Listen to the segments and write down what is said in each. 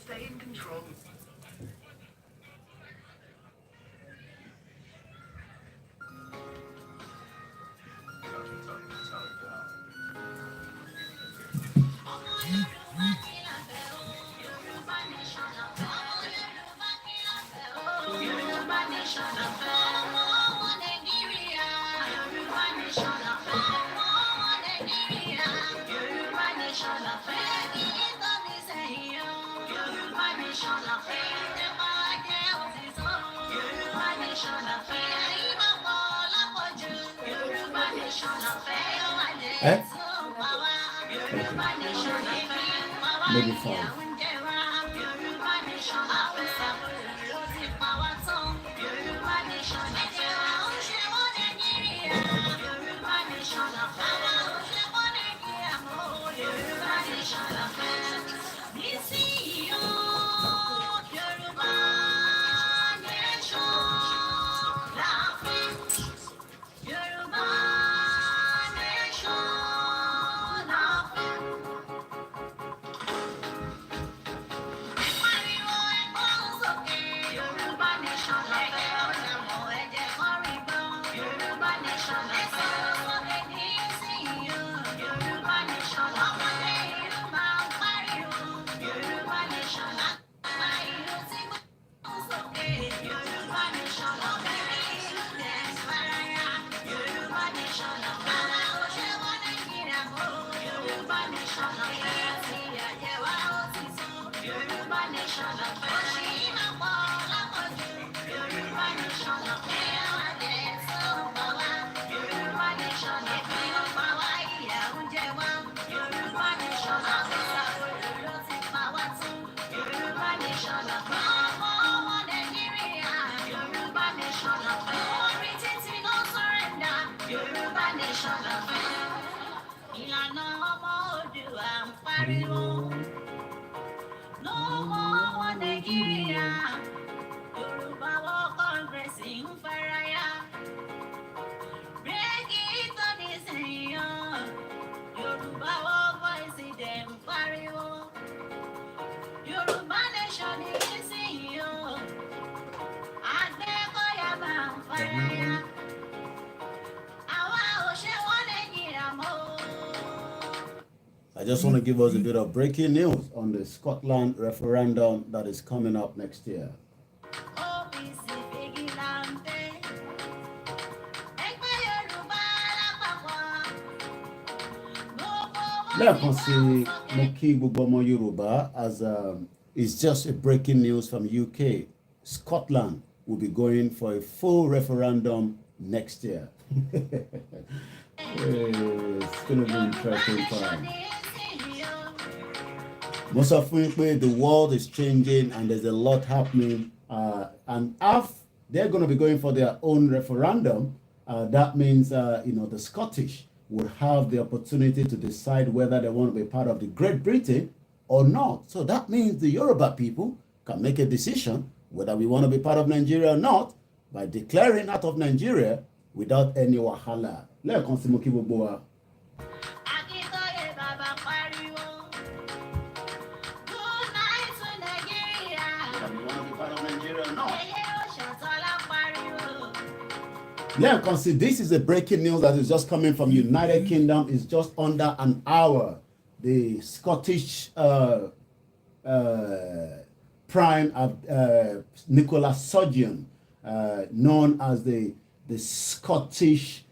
stay in control. Eh? Maybe 5. I just want to give us a bit of breaking news on the Scotland referendum that is coming up next year. Lẹ́ẹ̀kan sí mo kí gbogbo ọmọ Yorùbá as it's just a breaking news from UK. Scotland will be going for a full referendum next year. It's going to be interesting time. Most of the world is changing and there's a lot happening. And if they're going to be going for their own referendum, that means the Scottish will have the opportunity to decide whether they want to be part of the Great Britain or not. So that means the Yoruba people can make a decision whether we want to be part of Nigeria or not by declaring out of Nigeria without any wahala. Lẹ́ẹ̀kan sí mo kí gbogbo wa. Yeah, see, this is a breaking news that is just coming from United Kingdom. It's just under an hour. The Scottish Prime Nicola Sturgeon, known as the Scottish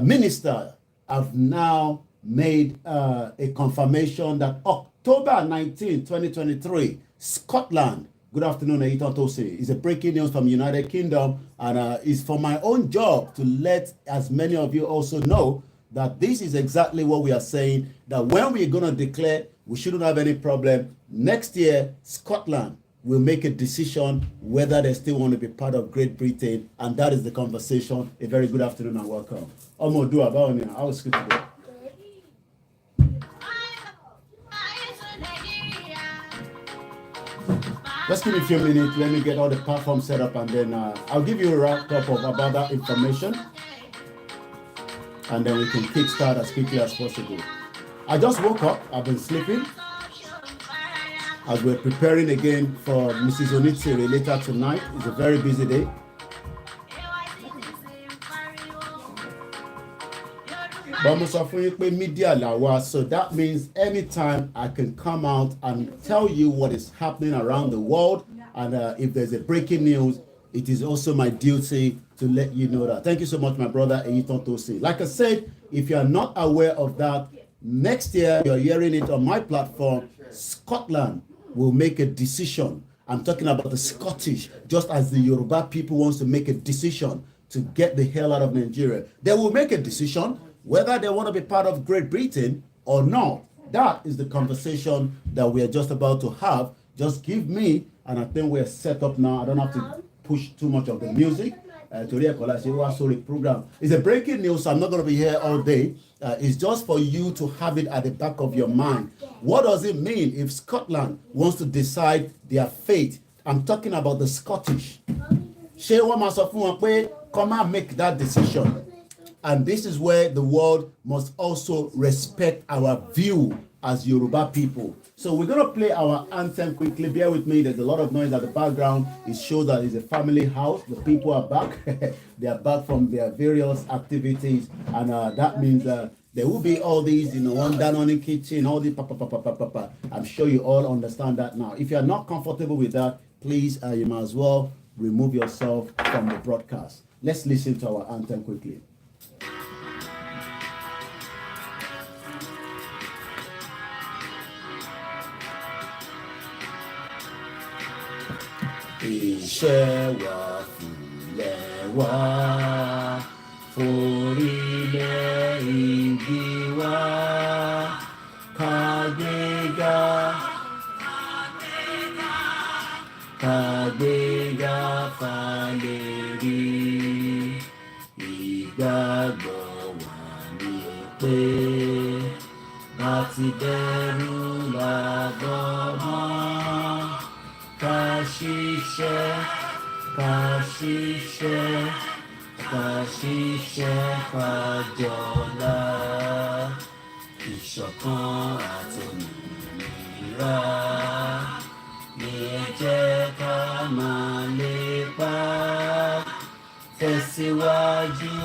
Minister, have now made a confirmation that October 19, 2023, Scotland. Good afternoon, Eitan Tose. It's a breaking news from United Kingdom, and it's for my own job to let as many of you also know that this is exactly what we are saying, that when we're going to declare, we shouldn't have any problem. Next year, Scotland will make a decision whether they still want to be part of Great Britain, and that is the conversation. A very good afternoon and welcome. I was good to go. Just give me a few minutes, let me get all the platform set up, and then I'll give you a wrap up about that information, and then we can kickstart as quickly as possible. I just woke up, I've been sleeping, as we're preparing again for Mrs. Onitsiri later tonight. It's a very busy day. Media lawa, so that means anytime I can come out and tell you what is happening around the world, and if there's a breaking news, it is also my duty to let you know that. Thank you so much, my brother Eyiton Tosi. Like I said, if you are not aware of that, next year you're hearing it on my platform. Scotland will make a decision. I'm talking about the Scottish, just as the Yoruba people wants to make a decision to get the hell out of Nigeria. They will make a decision whether they want to be part of Great Britain or not. That is the conversation that we are just about to have. Just give me, and I think we're set up now. I don't have to push too much of the music. Program. It's a breaking news, so I'm not going to be here all day. It's just for you to have it at the back of your mind. What does it mean if Scotland wants to decide their fate? I'm talking about the Scottish. Come and make that decision. And this is where the world must also respect our view as Yoruba people. So we're going to play our anthem quickly. Bear with me. There's a lot of noise at the background. It shows that it's a family house. The people are back. They are back from their various activities. And that means there will be all these, one down on the kitchen, all the papa. I'm sure you all understand that now. If you're not comfortable with that, please, you might as well remove yourself from the broadcast. Let's listen to our anthem quickly. Iṣẹ́ wa fúnlẹ̀ wa, forílẹ̀ ìbí wa, kàgbéga fàlérí, ìgbàgbọ́ wa ni pé láti dẹrù làbọ̀ mọ́. Kashishe, Kajola, Ìṣọ̀kan àtòmìnira, ní ẹ jẹ́ ká máa lépa, tẹ̀síwájú,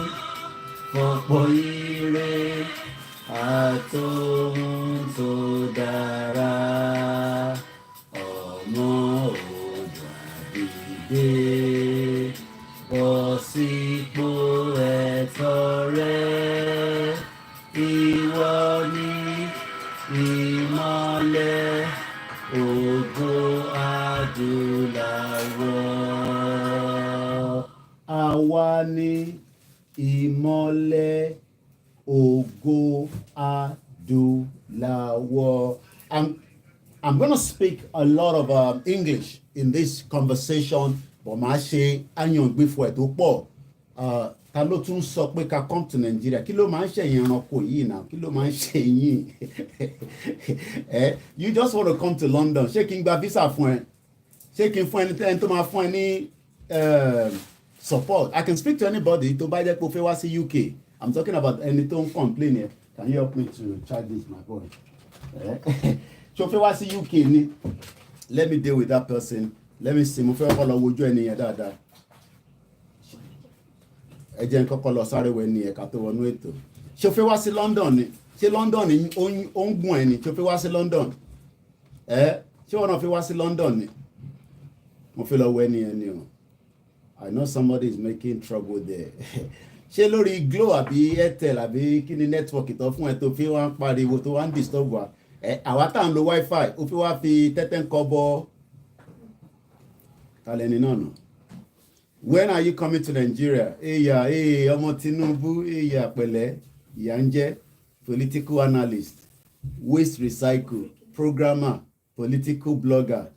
fọ̀pọ̀ ire, àtòhun tó dára. Òsìkò ẹ̀tọ́ rẹ̀, ìwọ ni ìmọ́lẹ̀ ògo adúláwọ̀. Àwa ni ìmọ́lẹ̀ ògo adúláwọ̀. I'm going to speak a lot of English in this conversation, but màá ṣe àyàngbé fún ẹ̀ tó pọ̀. Ta ló tún sọ pé ká come to Nigeria? Kí ló máa ń ṣe ẹranko yìí náà? Kí ló máa ń ṣe yín? You just want to come to London. Ṣé kí n gba visa fún ẹ? Ṣé kí n fún ẹni tó máa fún ẹ ní support? I can speak to anybody tó bá jẹ́ pé o fẹ́ wá sí UK. I'm talking about ẹni tó ń complain here. Can you help me to charge this, my boy? So if you want to see UK ni, let me deal with that person. Let me see. Mo fẹ́ kọ́ lọ wojú ẹni yẹn dáadáa. Ẹ jẹ́ n kọ́kọ́ lọ sáré wo ẹni yẹn ká tó wọnú ètò. Ṣé o fẹ́ wá sí London ni? Ṣé London ni ó ń gùn ẹ ni? Ṣé o fẹ́ wá sí London? Ṣé wọn náà fẹ́ wá sí London ni? Mo fẹ́ lọ wo ẹni yẹn ni o. I know somebody is making trouble there. Ṣé lórí Glo àbí Airtel àbí kí ni network ìtọ́ fún ẹ tó fi wá ń pariwo tó wá ń disturb wa? Àwa tá ń lo Wi-Fi ó fi wá fi tẹ́tẹ́ ń kọ́ bọ́ kalẹ̀ ní náà nù. When are you coming to Nigeria? Ọmọ Tinubu, pẹ̀lẹ́, ìyà ń jẹ́, political analyst, waste recycle, programmer, political blogger,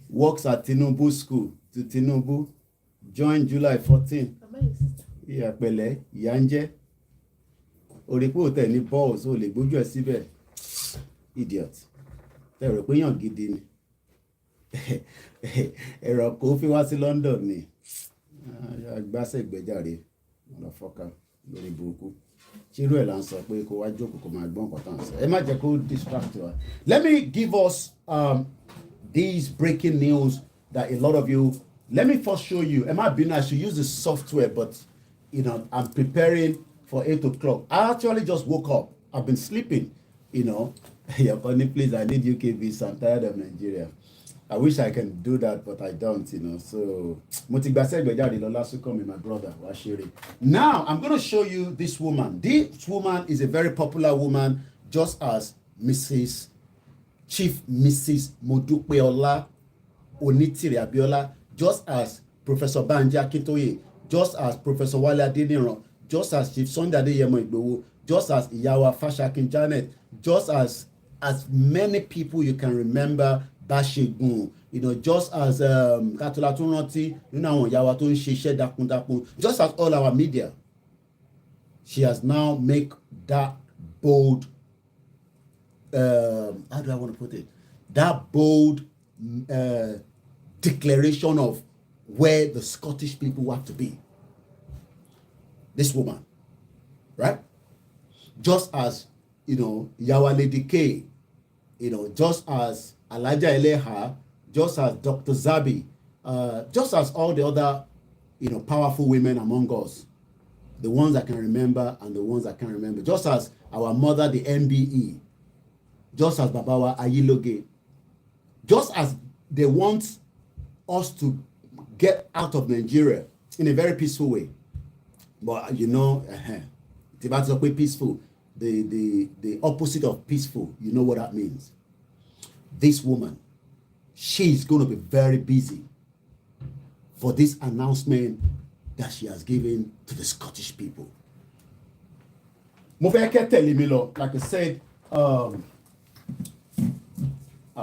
works at Tinubu School to Tinubu, joined July 14. Pẹ̀lẹ́, ìyà ń jẹ́, òrìpó tẹ̀ ní balls, ó lè gbójú ẹ̀ síbẹ̀. Idiot. Tẹ̀rọ pé yàn gidi ni. Ẹ̀rọ kò fi wá sí London ni. Agbáṣẹ́ ìgbẹ́jàre. Motherfucker. Lórí burúkú. Let me give us these breaking news that a lot of you. Let me first show you. I should use the software, but I'm preparing for 8 o'clock. I actually just woke up. I've been sleeping. Yeah, funny, please. I need UK visa. I'm tired of Nigeria. I wish I can do that, but I don't. So, my brother. Now, I'm going to show you this woman. This woman is a very popular woman, just as Chief Mrs. Modupeola Onitiri Abiola, just as Professor Banji Akintoye, just as Professor Wale Adeniran, just as Chief Sunday Adeyemo Igboho, just as Iyawa Fashakin Janet, just as many people you can remember, Bashegun, just as Katola Tunranti, Iyawa tó ń ṣiṣẹ́ dákúndákún, just as all our media. She has now made that bold, how do I want to put it? That bold declaration of where the Scottish people want to be. This woman, right? Just as, Yawa Lady K, just as Alaja Eleha, just as Dr. Zabi, just as all the other, powerful women among us, the ones I can remember and the ones I can't remember, just as our mother, the MBE, just as Babawa Ayiloge, just as they want us to get out of Nigeria in a very peaceful way. But peaceful, the opposite of peaceful, you know what that means. This woman, she's going to be very busy for this announcement that she has given to the Scottish people. Like I said, I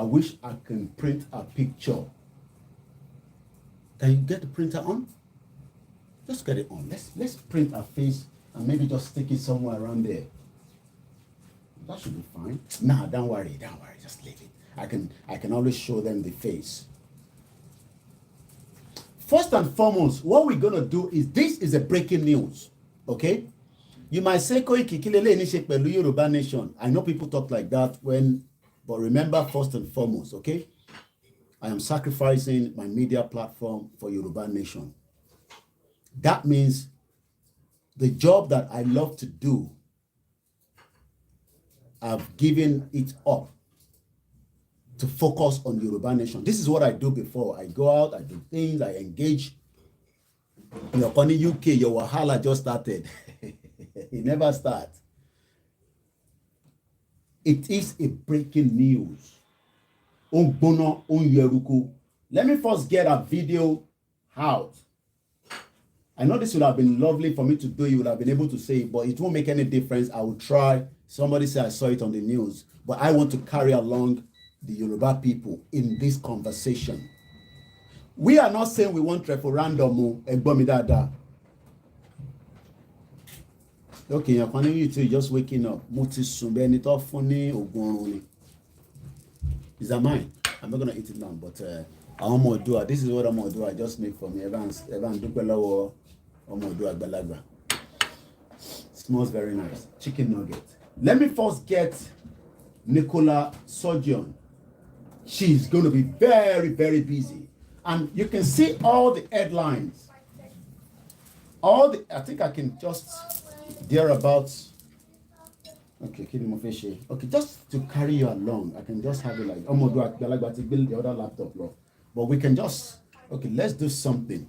wish I can print a picture. Can you get the printer on? Just get it on. Let's print a face and maybe just stick it somewhere around there. That should be fine. Nah, don't worry. Just leave it. I can always show them the face. First and foremost, what we're gonna do is this is a breaking news. Okay? You might say KOIKIMEDIA Yoruba nation. I know people talk like that but remember, first and foremost, okay? I am sacrificing my media platform for Yoruba nation. That means the job that I love to do, I've given it up to focus on Yoruba nation. This is what I do before. I go out, I do things, I engage. In the UK, your wahala just started. It never starts. It is a breaking news. Let me first get a video out. I know this would have been lovely for me to do. You would have been able to say it, but it won't make any difference. I will try. Somebody said I saw it on the news, but I want to carry along the Yoruba people in this conversation. We are not saying we want referendum. Okay, you're funny, you just waking up. Is that mine? I'm not gonna eat it now, but I'm gonna do it. This is what I'm gonna do. I just make for me. Smells very nice. Chicken nugget. Let me first get Nicola Sturgeon. She's gonna be very, very busy. And you can see all the headlines. I think I can just thereabouts. Okay, just to carry you along, I can just have it like the other laptop, but we can just let's do something.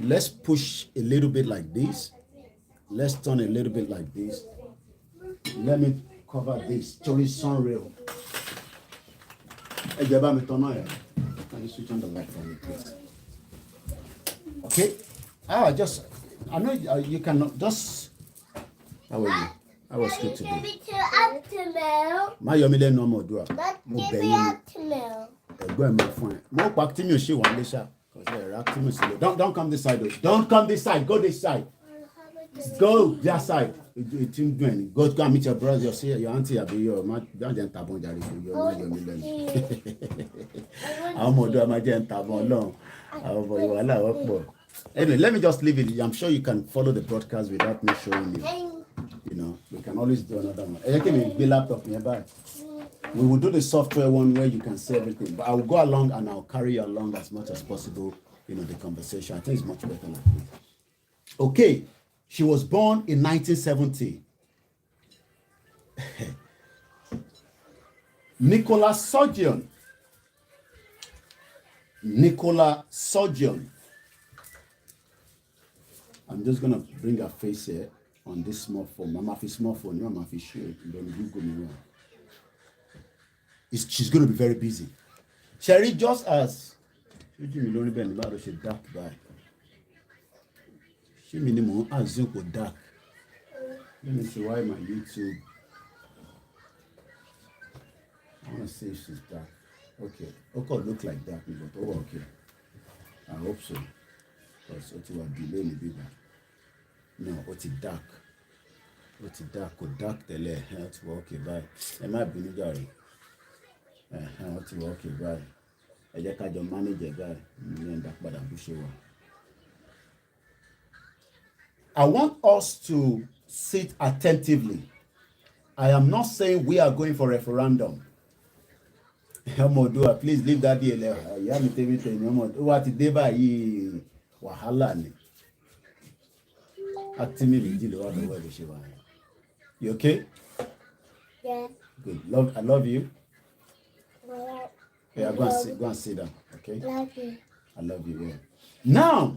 Let's push a little bit like this. Let's turn a little bit like this. Let me cover this. Story sunrail. Can you switch on the light for me, please? Okay. I know you cannot just. How are you? I was good today. My yomile no more do. Mo be you. Egbe my fine. Mo pa ti mi o se wa le sha. Don't come this side. Don't come this side. Go this side. Go that side. Go and meet your brother, your auntie, your man. Don't just tabon jare for your yomile. I'm more do my just tabon long. Anyway, let me just leave it. I'm sure you can follow the broadcast without me showing you. can always do another one. I can be laptop nearby. We will do the software one where you can see everything. But I will go along and I'll carry you along as much as possible, the conversation. I think it's much better like this. Okay, she was born in 1970. Nicola Sturgeon. Nicola Sturgeon. I'm just gonna bring her face here on this small phone. Mama fi small phone, Mama fi show it. Then Google me wrong. She's gonna be very busy. Sherry, just as she dark by. She minimum as you could dark. Let me see why my YouTube. I want to see if she's dark. Okay. Okay, look like that, but okay. I hope so. Because it will delay me bit. No, it's dark. It's dark. Dark the layer. It's okay, bye. It might be Nigari. It's okay, bye. I just can't manage a guy. I want us to sit attentively. I am not saying we are going for referendum. Please leave that here. You okay? Yeah. Good. I love you. Yeah, go and sit down. Okay? Love you. I love you. Yeah. Now,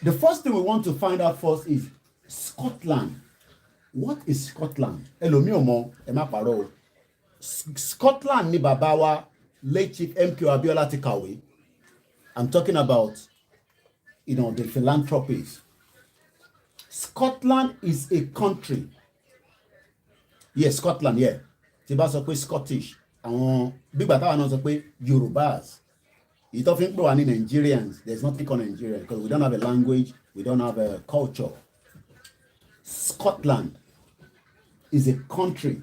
the first thing we want to find out first is Scotland. What is Scotland? Scotland ni babawa late Chief MQ Abiola ti kàwé. I'm talking about, the philanthropies. Scotland is a country. Yes, Scotland, yeah. Tí bá sọ pé Scottish. Àwọn big bàtà náà sọ pé Yorubas. You don't think we Nigerians. There's nothing called Nigerian because we don't have a language, we don't have a culture. Scotland is a country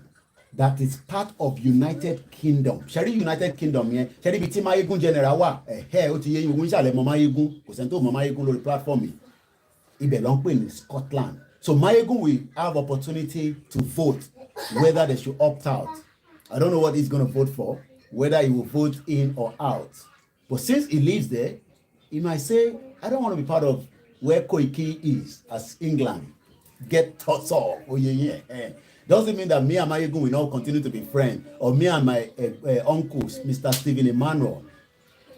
that is part of United Kingdom. Shari United Kingdom here. Shari biti Mayegun general wa. O ti ye yin wo nsale mo Mayegun. Kò sẹ́ni tó mo Mayegun lórí platform yìí. Ibẹ̀ ló ń pè ní Scotland. So Mayegun will have opportunity to vote whether they should opt out. I don't know what he's going to vote for, whether he will vote in or out. But since he lives there, he might say, I don't want to be part of where Koiki is as England. Get thoughts off. Oh, yeah. Doesn't mean that me and Mayegun will not continue to be friends, or me and my uncles, Mr. Stephen Emmanuel.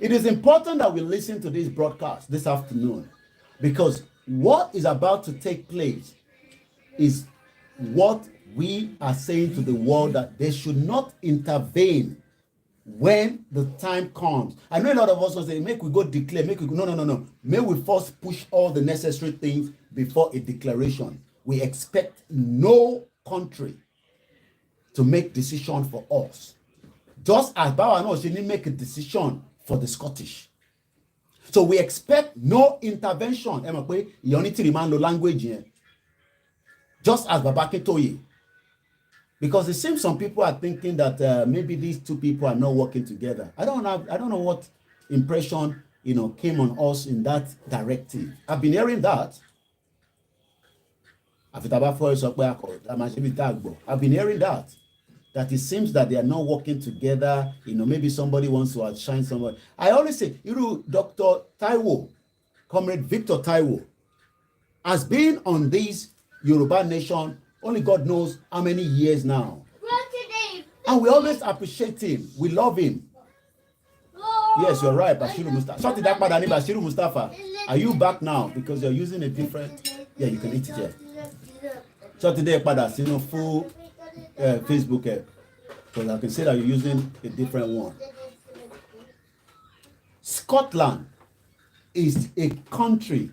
It is important that we listen to this broadcast this afternoon, because what is about to take place is what we are saying to the world, that they should not intervene when the time comes. I know a lot of us will say, make we go declare, make we go. No. May we first push all the necessary things before a declaration. We expect no country to make decision for us. Just as Bawano didn't make a decision for the Scottish. So we expect no intervention. You need to remind the language here. Just as Babake Toye. Because it seems some people are thinking that maybe these two people are not working together. I don't know what impression came on us in that directive. I've been hearing that. I've been hearing that it seems that they are not working together. Maybe somebody wants to outshine somebody. I always say, Dr. Taiwo, Comrade Victor Taiwo, has been on this Yoruba nation only God knows how many years now. And we always appreciate him. We love him. Yes, you're right, Bashiru Mustafa. Are you back now? Because you're using a different... Yeah, you can eat it here. So today, full Facebook, because I can say that you're using a different one. Scotland is a country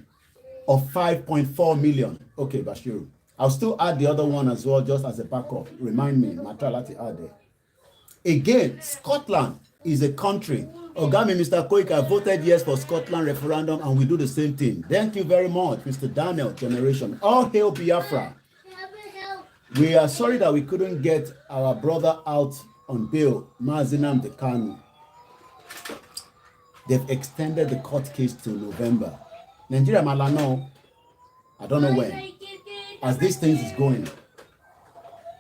of 5.4 million. Okay, Bashiru. I'll still add the other one as well, just as a backup. Remind me, Matralati add there. Again, Scotland is a country. Ogami, Mr. Koika voted yes for Scotland referendum, and we do the same thing. Thank you very much, Mr. Daniel Generation. All hail Biafra. We are sorry that we couldn't get our brother out on bail, Mazinam Dekanu. They've extended the court case to November. Nigeria Malano, I don't know when. as these things is going.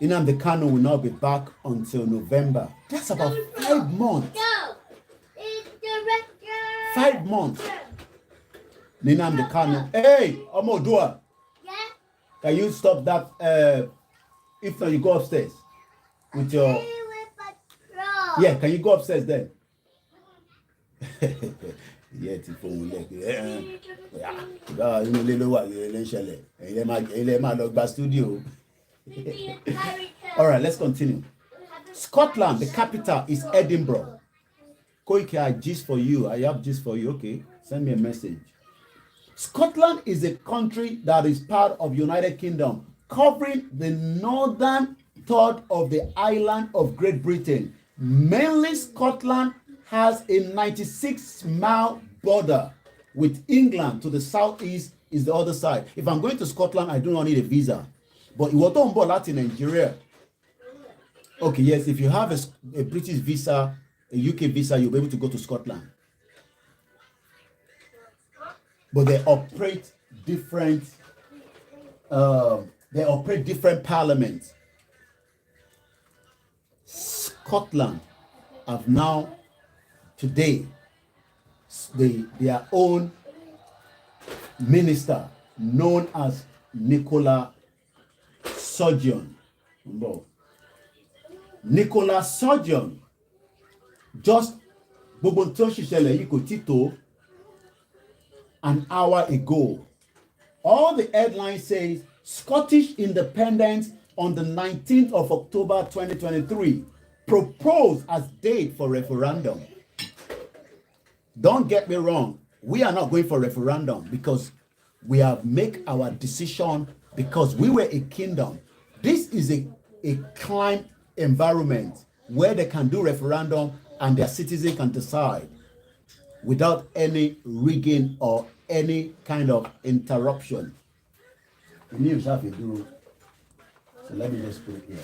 Nnamdi Kanu will not be back until November. That's about 5 months. 5 months. Nnamdi Kanu. Hey, Omodua. Yeah. Can you stop that? If not, you go upstairs with your. Yeah, can you go upstairs then? Yeah, studio. All right, let's continue. Scotland, the capital is Edinburgh. Koiki, I gist for you. I have gist for you. Okay, send me a message. Scotland is a country that is part of United Kingdom, covering the northern third of the island of Great Britain. Mainly, Scotland has a 96-mile border with England. To the southeast is the other side. If I'm going to Scotland, I do not need a visa. But you want to onboard that in Nigeria. Okay, yes, if you have a British visa, a UK visa, you'll be able to go to Scotland. But they operate different parliaments. Scotland have now today their own minister known as Nicola Sturgeon. Nicola Sturgeon just an hour ago. All the headlines say Scottish independence on the 19th of October 2023 proposed as date for referendum. Don't get me wrong. We are not going for referendum because we have made our decision because we were a kingdom. This is a climate environment where they can do referendum and their citizens can decide without any rigging or any kind of interruption. So let me just put it here.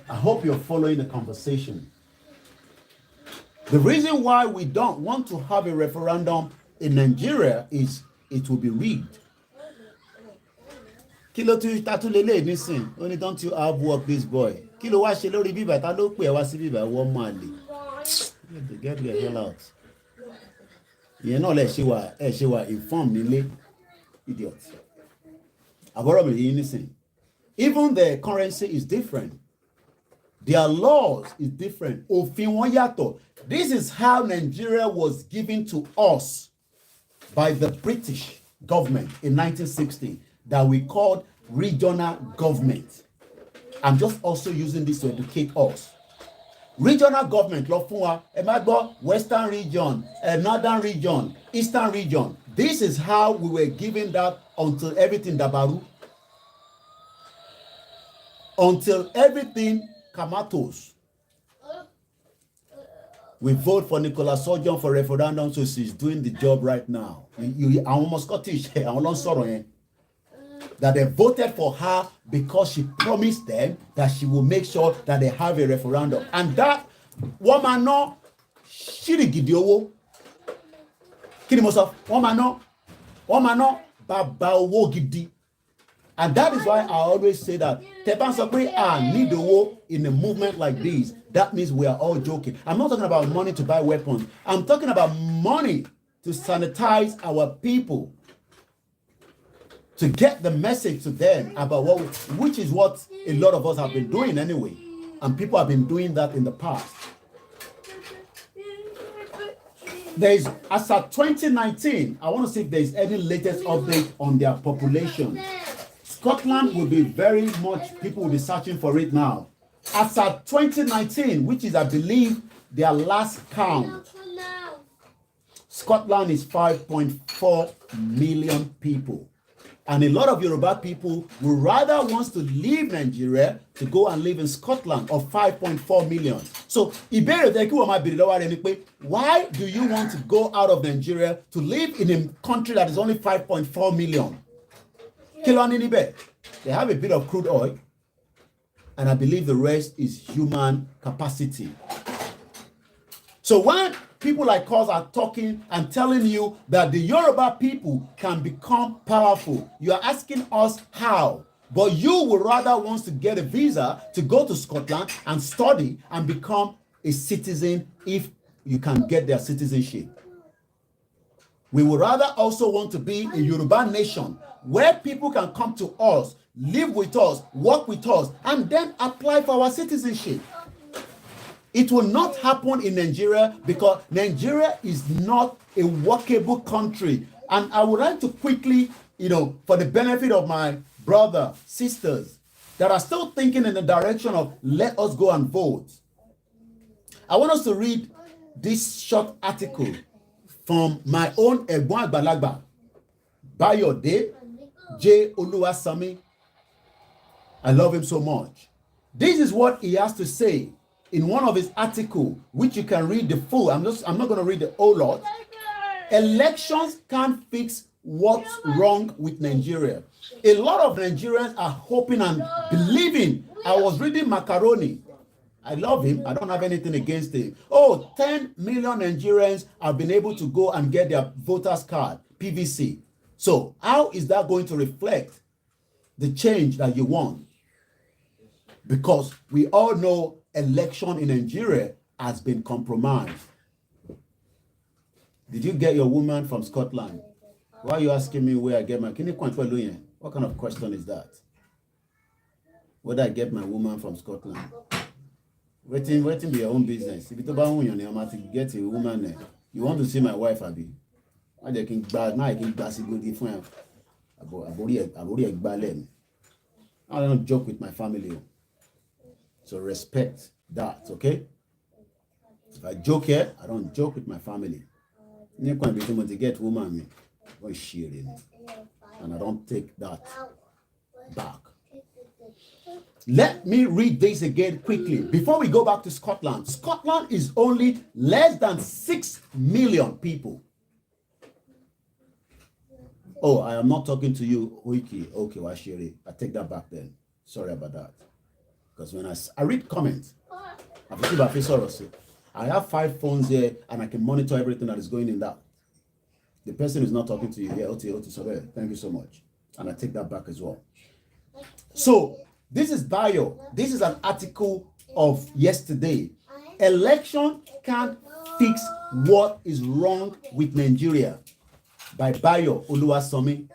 I hope you're following the conversation. The reason why we don't want to have a referendum in Nigeria is it will be rigged. Kilo tu tatu lele nisin. Only don't you have work this boy. Kilo wa she lori biba ta lo pe wa si biba wo male. Get the hell out. You know let she wa inform nílé. Idiot. Aboro mi nisin. Even the currency is different. Their laws is different. Òfin wọn yàtọ̀. This is how Nigeria was given to us by the British government in 1960 that we called regional government. I'm just also using this to educate us. Regional government, lọ fún wa, ẹ má gbọ́ Western region, Northern region, Eastern region. This is how we were given that until everything dabaru. Until everything kamatos. We vote for Nicola Sturgeon for referendum, so she's doing the job right now. I'm almost Scottish. I'm not sorry. That they voted for her because she promised them that she will make sure that they have a referendum. And that woman no shiri gidiowo. Kini mo sọ, woman no baba owo gidi. And that is why I always say that Teban Sokwe need owo in a movement like this. That means we are all joking. I'm not talking about money to buy weapons. I'm talking about money to sanitize our people. To get the message to them about which is what a lot of us have been doing anyway. And people have been doing that in the past. As of 2019, I want to see if there's any latest update on their population. Scotland will be very much, people will be searching for it now. As of 2019, which is, I believe, their last count, Scotland is 5.4 million people. And a lot of Yoruba people would rather want to leave Nigeria to go and live in Scotland of 5.4 million. So, why do you want to go out of Nigeria to live in a country that is only 5.4 million? They have a bit of crude oil, and I believe the rest is human capacity. So when people like us are talking and telling you that the Yoruba people can become powerful. You are asking us how. But you would rather want to get a visa to go to Scotland and study and become a citizen if you can get their citizenship. We would rather also want to be a Yoruba nation where people can come to us, live with us, work with us, and then apply for our citizenship. It will not happen in Nigeria because Nigeria is not a workable country. And I would like to quickly, for the benefit of my brother, sisters that are still thinking in the direction of let us go and vote. I want us to read this short article from my own Egbon Agbalagba, Bayode J. Oluwasami. I love him so much. This is what he has to say in one of his articles, which you can read the full. I'm not going to read the whole lot. Elections can't fix what's wrong with Nigeria. A lot of Nigerians are hoping and believing. I was reading Macaroni. I love him. I don't have anything against him. 10 million Nigerians have been able to go and get their voters card, PVC. So how is that going to reflect the change that you want? Because we all know election in Nigeria has been compromised. Did you get your woman from Scotland? Why are you asking me where I get my... What kind of question is that? Whether I get my woman from Scotland? Waiting be your own business. If you don't get a woman there, you want to see my wife, Abi? I can I don't joke with my family. So respect that, okay? If I joke here, I don't joke with my family. You can't be able to get woman, and I don't take that back. Let me read this again quickly before we go back to Scotland. Scotland is only less than 6 million people. Oh, I am not talking to you, Oiki. Okay, Washiri. I take that back then. Sorry about that. Because when I read comments, I have 5 phones here and I can monitor everything that is going in that. The person is not talking to you. Yeah, Oti, sorry. Thank you so much. And I take that back as well. So, this is bio. This is an article of yesterday. Election can't fix what is wrong with Nigeria. By Bayo Oluwasomi.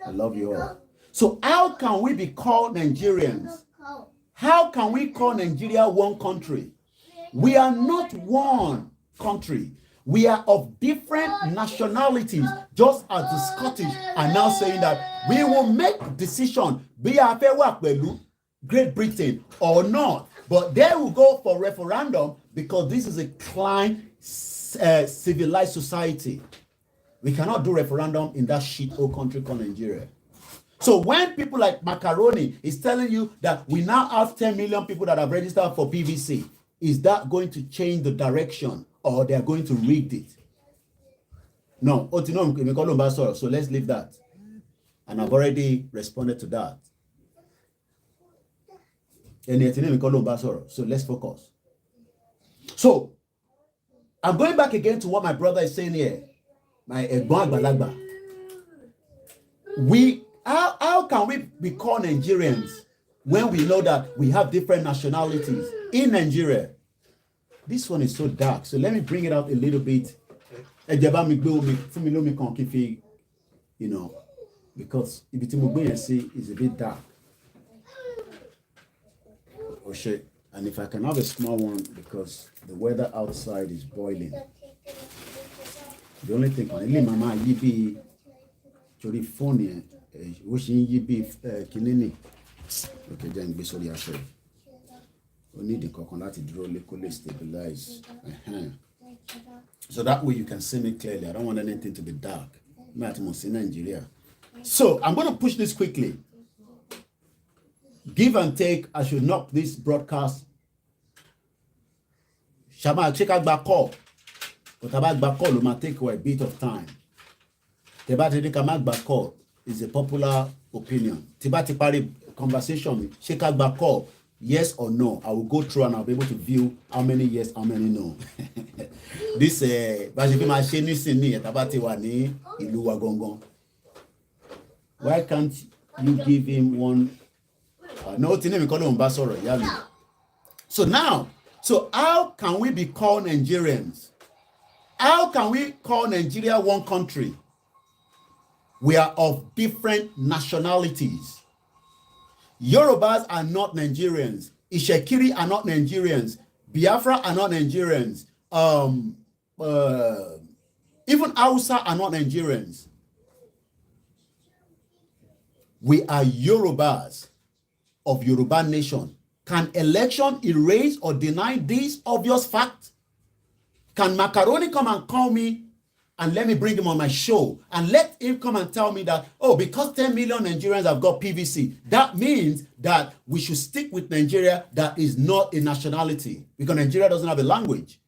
I love you all. So how can we be called Nigerians? How can we call Nigeria one country? We are not one country. We are of different nationalities, just as the Scottish are now saying that we will make decision, be a fair work with Great Britain or not. But they will go for referendum because this is a clean, civilized society. We cannot do referendum in that shit old country called Nigeria. So when people like Macaroni is telling you that we now have 10 million people that have registered for PVC, is that going to change the direction or they are going to rig it? No. So let's leave that. And I've already responded to that. So let's focus. So I'm going back again to what my brother is saying here. My Egbon Agbalagba. How can we be called Nigerians when we know that we have different nationalities in Nigeria? This one is so dark. So let me bring it out a little bit. Because if is a bit dark. Oh shit. And if I can have a small one because the weather outside is boiling. The only thing mama yibi chori phone wishing yibi kinini. Okay, then be sorry aso. We need the coconut to draw liquid stabilize. So that way you can see me clearly. I don't want anything to be dark. In Nigeria. So I'm going to push this quickly. Give and take. I should knock this broadcast. Shama, check out back call. But about back call, it might take a bit of time. Tebati back call is a popular opinion. Tebati pari conversation, shake out back call, yes or no. I will go through and I'll be able to view how many yes, how many no. This why can't you give him one? No, so now, so how can we be called Nigerians? How can we call Nigeria one country? We are of different nationalities. Yorubas are not Nigerians. Ishekiri are not Nigerians. Biafra are not Nigerians. Even Hausa are not Nigerians. We are Yorubas of Yoruba nation. Can election erase or deny this obvious fact? Can Macaroni come and call me and let me bring him on my show and let him come and tell me that, oh, because 10 million Nigerians have got PVC, that means that we should stick with Nigeria that is not a nationality because Nigeria doesn't have a language.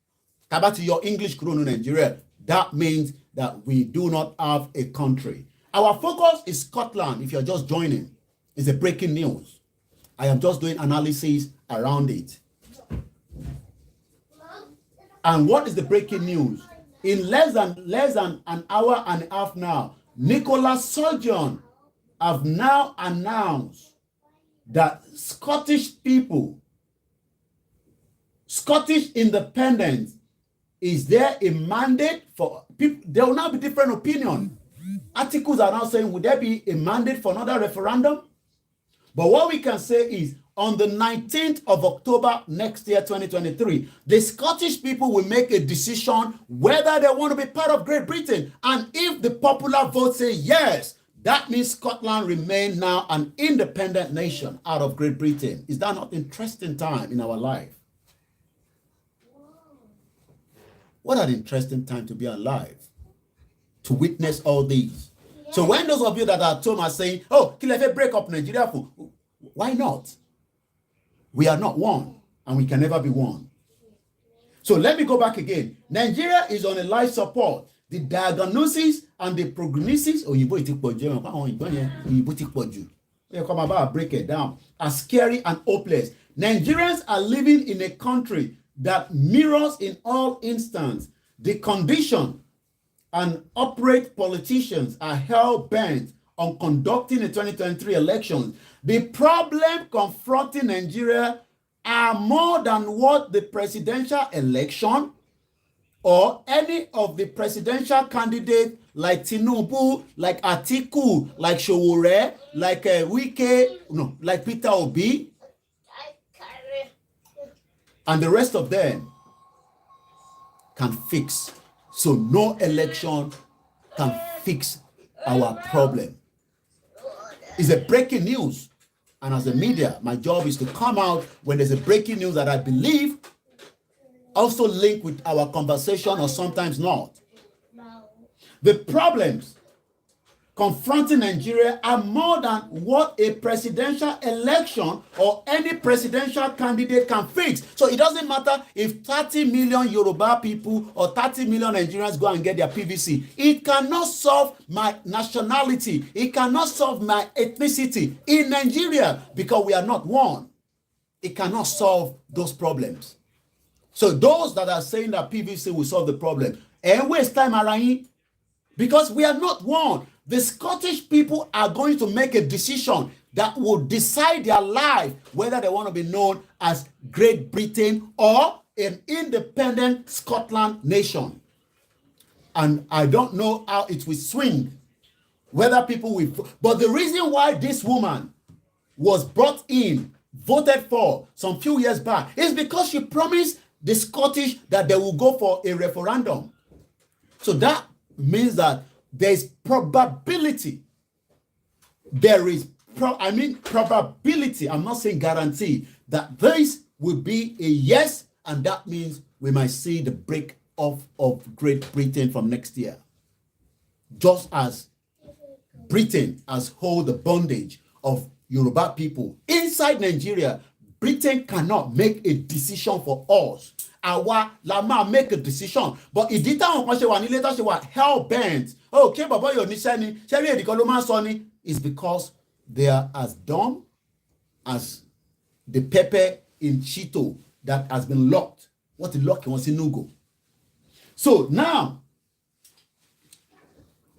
Kabati, your English Kurono Nigeria, that means that we do not have a country. Our focus is Scotland. If you're just joining, it's a breaking news. I am just doing analysis around it. And what is the breaking news? In less than an hour and a half now, Nicola Sturgeon have now announced that Scottish people, Scottish independence, is there a mandate for people? There will now be different opinion. Articles are now saying, would there be a mandate for another referendum? But what we can say is, on the 19th of October next year, 2023, the Scottish people will make a decision whether they want to be part of Great Britain. And if the popular vote say yes, that means Scotland remain now an independent nation out of Great Britain. Is that not interesting time in our life? What an interesting time to be alive, to witness all these. So when those of you that are at home are saying, oh, Kilefe break up Nigeria, why not? We are not one, and we can never be one. So let me go back again. Nigeria is on a life support. The diagnosis and the prognosis, break it down, are scary and hopeless. Nigerians are living in a country that mirrors in all instances the condition and operate politicians are hell-bent on conducting the 2023 elections. The problem confronting Nigeria are more than what the presidential election or any of the presidential candidates like Tinubu, like Atiku, like Showore, like Wike, no, like Peter Obi, and the rest of them can fix. So no election can fix our problem. It's a breaking news. And as a media, my job is to come out when there's a breaking news that I believe also link with our conversation or sometimes not. The problems confronting Nigeria are more than what a presidential election or any presidential candidate can fix. So it doesn't matter if 30 million Yoruba people or 30 million Nigerians go and get their PVC. It cannot solve my nationality. It cannot solve my ethnicity in Nigeria because we are not one. It cannot solve those problems. So those that are saying that PVC will solve the problem, and waste time around because we are not one. The Scottish people are going to make a decision that will decide their life whether they want to be known as Great Britain or an independent Scotland nation. And I don't know how it will swing, whether people will. But the reason why this woman was brought in, voted for some few years back, is because she promised the Scottish that they will go for a referendum. So that means that there's probability. There is, probability, I'm not saying guarantee, that this will be a yes, and that means we might see the break off of Great Britain from next year. Just as Britain has hold the bondage of Yoruba people inside Nigeria, Britain cannot make a decision for us. Àwa la máa make a decision, but ìdí táwọn kan ṣe wà ní later ṣe wà hell bent. Okay, bàbá yóò níṣẹ́ ni ṣẹ́rí èdè kan ló máa ń sọ ni. Is because they are as dumb as the pepper in Cheeto that has been locked. What the lock was in Nugo. So now,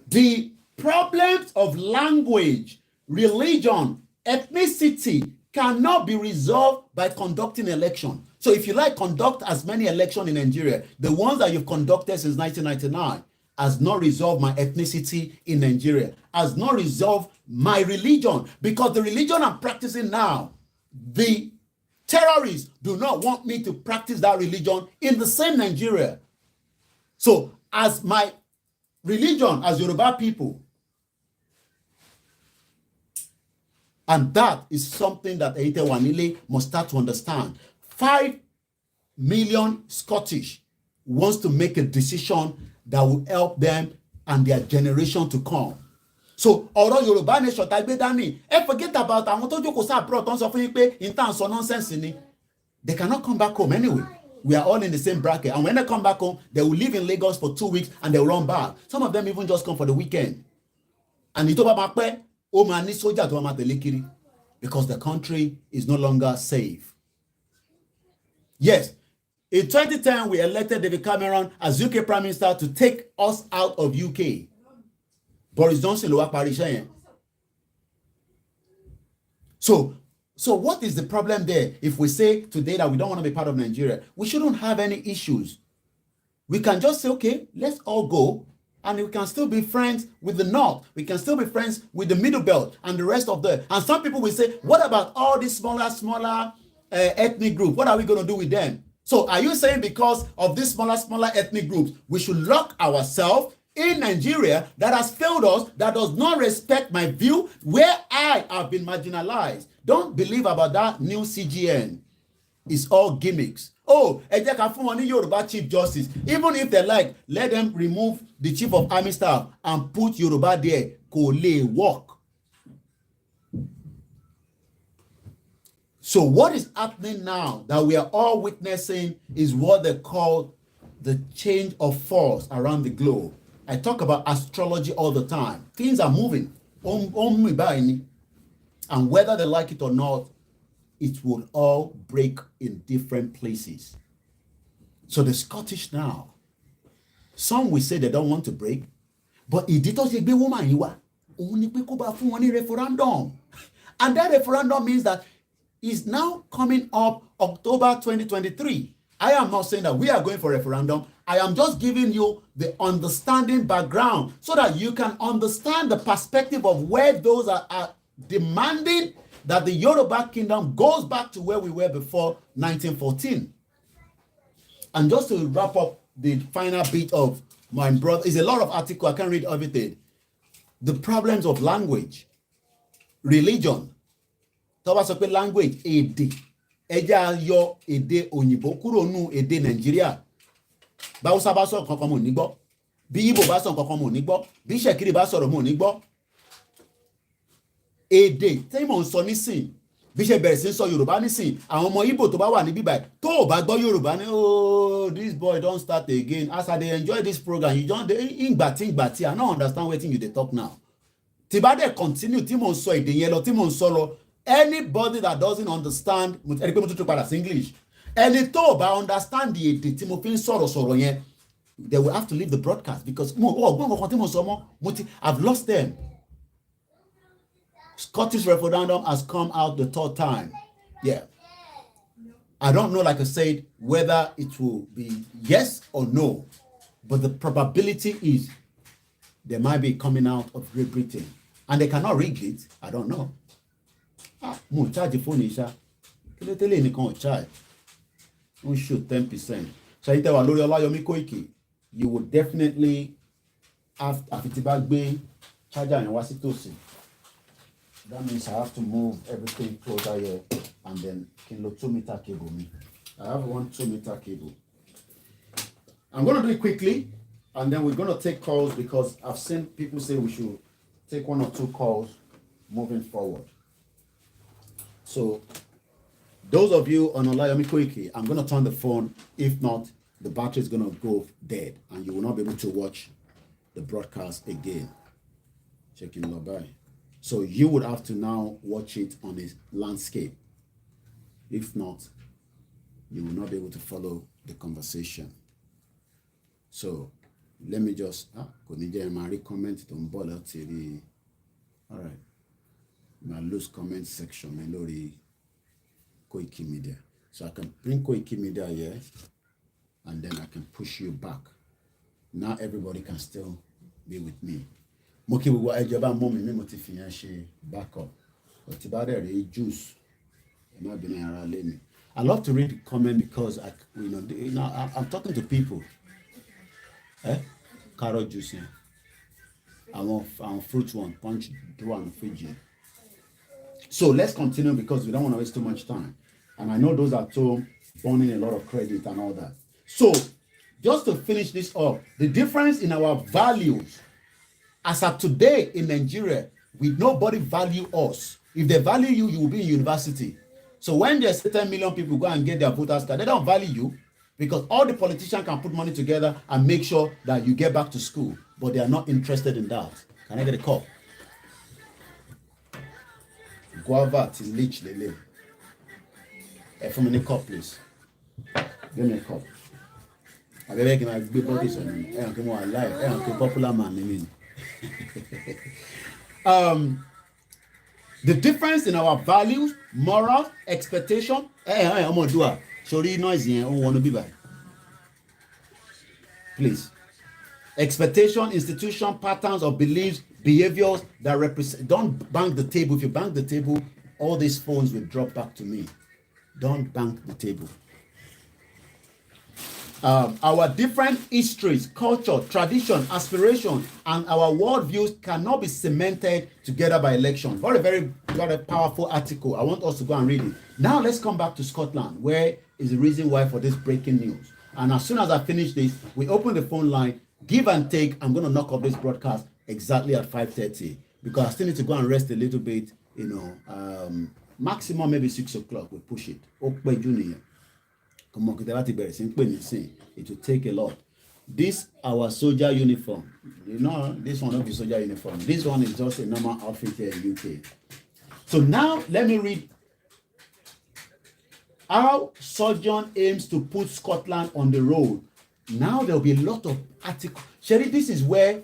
the problems of language, religion, ethnicity cannot be resolved by conducting election. So if you like, conduct as many elections in Nigeria. The ones that you've conducted since 1999 has not resolved my ethnicity in Nigeria, has not resolved my religion, because the religion I'm practicing now, the terrorists do not want me to practice that religion in the same Nigeria. So as my religion, as Yoruba people, and that is something that Eite Wanile must start to understand. 5 million Scottish wants to make a decision that will help them and their generation to come. So, ọ̀rọ̀ Yorùbá nation tá gbé dání, forget about àwọn tó jókòó sí abroad tó ń sọ fún yín pé in terms of nonsense ni. They cannot come back home anyway. We are all in the same bracket. And when they come back home, they will live in Lagos for 2 weeks and they will run back. Some of them even just come for the weekend. And ito ba ma pẹ́, ó máa ní sójà tó máa tẹ̀lé kiri, because the country is no longer safe. Yes, in 2010, we elected David Cameron as UK Prime Minister to take us out of UK. Boris Johnson ló wá parí iṣẹ́ yẹn. So what is the problem there? If we say today that we don't want to be part of Nigeria, we shouldn't have any issues. We can just say, okay, let's all go, and we can still be friends with the North. We can still be friends with the Middle Belt and the rest of the. And some people will say, what about all these smaller ethnic groups? What are we going to do with them? So are you saying because of these smaller ethnic groups, we should lock ourselves in Nigeria that has failed us, that does not respect my view, where I have been marginalized? Don't believe about that new CGN. It's all gimmicks. Oh, ẹ jẹ́ ká fún wọn ní Yoruba Chief Justice. Even if they like, let them remove the Chief of Army Staff and put Yoruba there. Kò lè work. So what is happening now that we are all witnessing is what they call the change of force around the globe. I talk about astrology all the time. Things are moving. And whether they like it or not, it will all break in different places. So the Scottish now, some will say they don't want to break, but ìdí tó ṣe gbé woman yìí wá, òun ni pé kó bá fún wọn ní referendum. And that referendum means that it's now coming up October 2023. I am not saying that we are going for referendum. I am just giving you the understanding background so that you can understand the perspective of where those are demanding that the Yoruba kingdom goes back to where we were before 1914. And just to wrap up the final bit of my brother, is a lot of article, I can't read everything. The problems of language, religion. Tó bá sọ pé language, èdè, ẹja yọ èdè òyìnbó kúrò nù èdè Nàìjíríà. Bá Hausa bá sọ nǹkan kan mo ní gbọ́, bí Igbo bá sọ nǹkan kan mo ní gbọ́, bí Ṣẹ̀kírì bá sọ̀rọ̀ mo ní gbọ́. Èdè tí mò ń sọ nísìn, bí ṣe bẹ̀rẹ̀ sí ń sọ Yorùbá nísìn, àwọn ọmọ Igbo tó bá wà níbí báyìí, tó ò bá gbọ́ Yorùbá ní, oh, this boy don start again. As I dey enjoy this program, you don't ìgbà tí I no understand wetin you dey talk now. Tí bá dẹ̀ continue tí mò ń sọ èdè yẹn lọ, tí mò ń sọ lọ, anybody that doesn't understand, ẹni pé mo tún padà sí English, ẹni tó bá understand the èdè tí mo fi ń sọ̀rọ̀ yẹn, they will have to leave the broadcast because I've lost them. Scottish referendum has come out the third time. Yeah. I don't know, like I said, whether it will be yes or no, but the probability is they might be coming out of Great Britain. And they cannot rig it. I don't know. Mo charge the phone, Isha. Charge. We shoot 10%. So you would definitely have a fitibag charger and wasitosi. That means I have to move everything closer here and then 2-meter cable me. I have 1 2-meter cable. I'm going to do it quickly and then we're going to take calls because I've seen people say we should take 1 or 2 calls moving forward. So those of you on Olayomi Koiki, I'm going to turn the phone. If not, the battery is going to go dead and you will not be able to watch the broadcast again. Checking lobby. So you would have to now watch it on a landscape. If not, you will not be able to follow the conversation. So let me just comment on Bola TV. All right. My loose comment section Melori KOIKIMEDIA. So I can bring KOIKIMEDIA here and then I can push you back. Now everybody can still be with me. Moki wa ejoba mo mi mo ti fi yan se backup. But ti ba de re juice. E ma bi na ara le mi. I love to read the comment because I'm talking to people. Carrot juice. I want fruit one, punch one, Fiji. So let's continue because we don't want to waste too much time. And I know those at home burning a lot of credit and all that. So just to finish this up, the difference in our values as of today in Nigeria, nobody value us. If they value you, you will be in university. So when there's 10 million people go and get their voters card, they don't value you because all the politicians can put money together and make sure that you get back to school, but they are not interested in that. Can I get a call? Guava is leech lele. From any cup, please. Give me a cup. I beg you, my big bodies on me. I don't more alive. I don't popular man. The difference in our values, morals, expectation. I'm gonna do it. Sorry, noisy. I want to be back. Please. Expectation, institution, patterns of beliefs, behaviors that represent. Don't bang the table. If you bang the table, all these phones will drop back to me. Don't bang the table. Our different histories, culture, tradition, aspiration, and our worldviews cannot be cemented together by election. Very powerful article. I want us to go and read it. Now let's come back to Scotland, where is the reason why for this breaking news. And as soon as I finish this, we open the phone line, give and take. I'm going to knock off this broadcast exactly at 5:30 because I still need to go and rest a little bit. Maximum maybe 6 o'clock. We push it. It will take a lot. This our soldier uniform. This one not be soldier uniform. This one is just a normal outfit here in UK. So now let me read how Sturgeon aims to put Scotland on the road. Now there will be a lot of articles. Sherry, this is where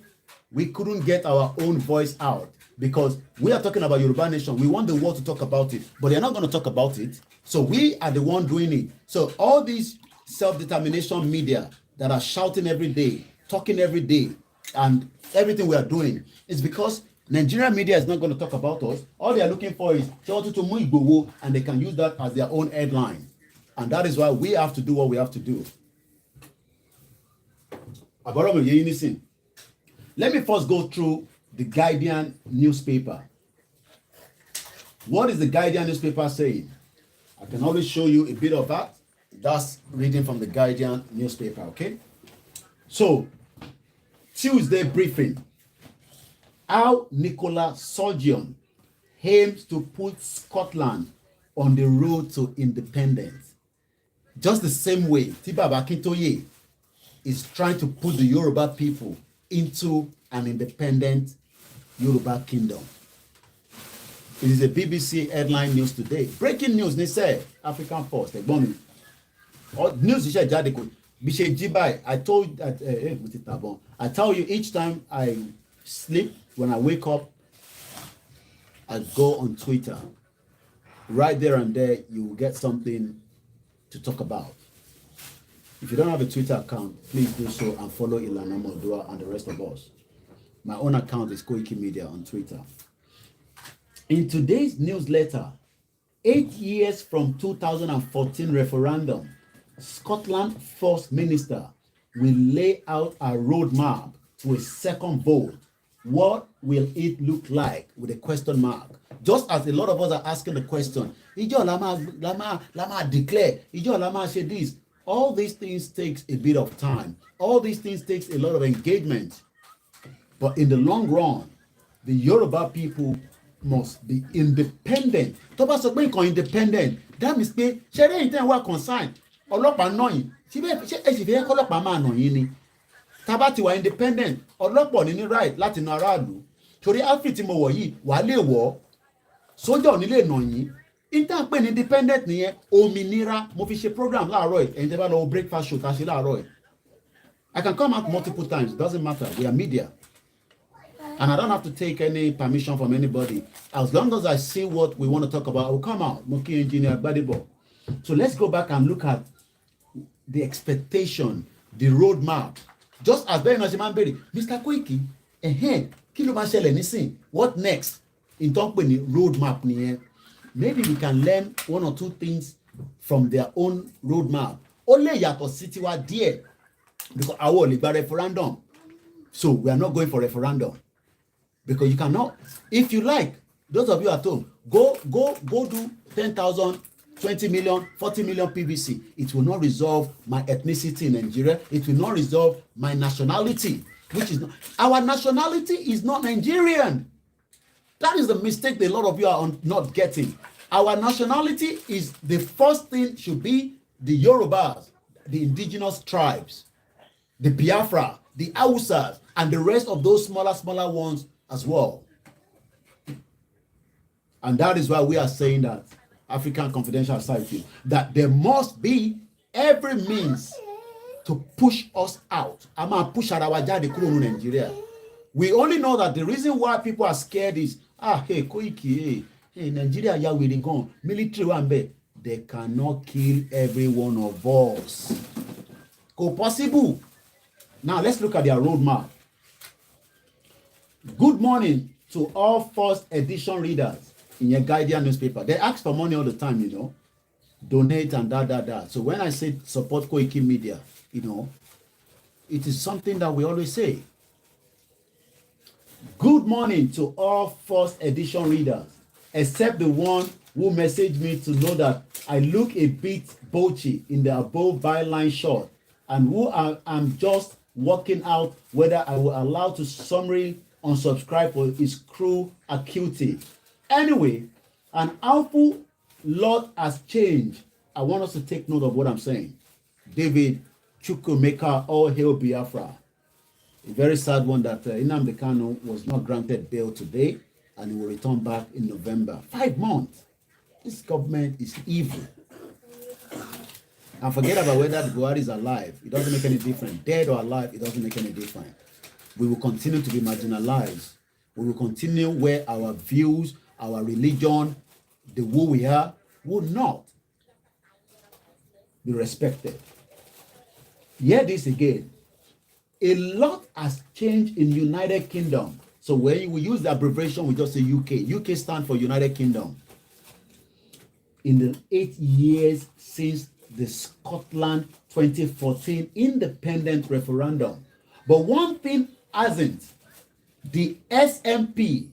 we couldn't get our own voice out because we are talking about Yoruba nation. We want the world to talk about it, but they're not going to talk about it. So we are the one doing it. So all these self-determination media that are shouting every day, talking every day, and everything we are doing is because Nigerian media is not going to talk about us. All they are looking for is and they can use that as their own headline. And that is why we have to do what we have to do. Let me first go through the Guardian newspaper. What is the Guardian newspaper saying? I can always show you a bit of that. That's reading from the Guardian newspaper, okay? So, Tuesday briefing. How Nicola Sturgeon aims to put Scotland on the road to independence. Just the same way Tibaba Akintoye is trying to put the Yoruba people into an independent Yoruba kingdom. It is a BBC headline news today. Breaking news, they say, African Post, they bomb it. News is I tell you each time I sleep, when I wake up, I go on Twitter. Right there and there, you will get something to talk about. If you don't have a Twitter account, please do so and follow Ilana Moldua and the rest of us. My own account is KOIKIMEDIA on Twitter. In today's newsletter, 8 years from 2014 referendum, Scotland First Minister will lay out a roadmap to a second vote. What will it look like with a question mark? Just as a lot of us are asking the question, Ijo lama declare, Ijo lama say this. All these things takes a bit of time. All these things takes a lot of engagement. But in the long run, the Yoruba people must be independent. Tó bá sọ pé nǹkan independent, that means pé ṣé ẹ̀yin tẹ́ wà concern ọlọ́pàá náà yín ṣé ẹ sì fẹ́ kọ́lọ́pàá máa nà yín ni. Tá bá ti wà independent, ọlọ́pàá ní right láti na aráàlú. torí outfit tí mo wọ̀ yìí wàá lè wọ̀ sójà ò ní lè nà yín intan pé ní independent nìyẹn òmìnira mo fi ṣe program láàárọ̀ ẹ̀ ẹ̀yin tẹ́ bá lọ breakfast show tá a ṣe láàárọ̀ ẹ̀ I can come out multiple times, it doesn't matter, we are media and I don't have to take any permission from anybody. As long as I see what we want to talk about, I will come out. Moki Engineer Gbadebo. So let's go back and look at the expectation, the roadmap. Just as very much Mr. Koiki, kí ló máa ṣẹlẹ̀ nísìn? What next? In talk with the roadmap nìyẹn. Maybe we can learn one or two things from their own roadmap. Ó lè yàtọ̀ sí tiwa díẹ̀ because àwọn ò lè gba referendum. So we are not going for referendum. Because you cannot, if you like, those of you at home, go do 10,000, 20 million, 40 million PVC. It will not resolve my ethnicity in Nigeria. It will not resolve my nationality, which is not, our nationality is not Nigerian. That is the mistake that a lot of you are not getting. Our nationality is, the first thing should be the Yorubas, the indigenous tribes, the Biafra, the Hausas, and the rest of those smaller ones as well. And that is why we are saying that African Confidential Society, that there must be every means to push us out. I'm push Nigeria. We only know that the reason why people are scared is hey Koiki, hey Nigeria, yeah, we didn't go military one be. They cannot kill every one of us. Go possible. Now let's look at their roadmap. Good morning to all first edition readers in your Guardian newspaper. They ask for money all the time, you know. Donate and da. So when I say support KOIKIMEDIA, you know, it is something that we always say. Good morning to all first edition readers, except the one who messaged me to know that I look a bit bulgy in the above byline shot and who I'm just working out whether I will allow to summary unsubscribe for his cruel acuity. Anyway, an awful lot has changed. I want us to take note of what I'm saying. David Chukwumeka, all hail Biafra. A very sad one that Nnamdi Kanu was not granted bail today and he will return back in November. 5 months. This government is evil. And forget about whether Buhari is alive. It doesn't make any difference. Dead or alive, it doesn't make any difference. We will continue to be marginalized. We will continue where our views, our religion, the who we are, will not be respected. Hear this again. A lot has changed in United Kingdom. So when we use the abbreviation, we just say UK. UK stands for United Kingdom. In the 8 years since the Scotland 2014 independent referendum. But one thing hasn't. The SNP,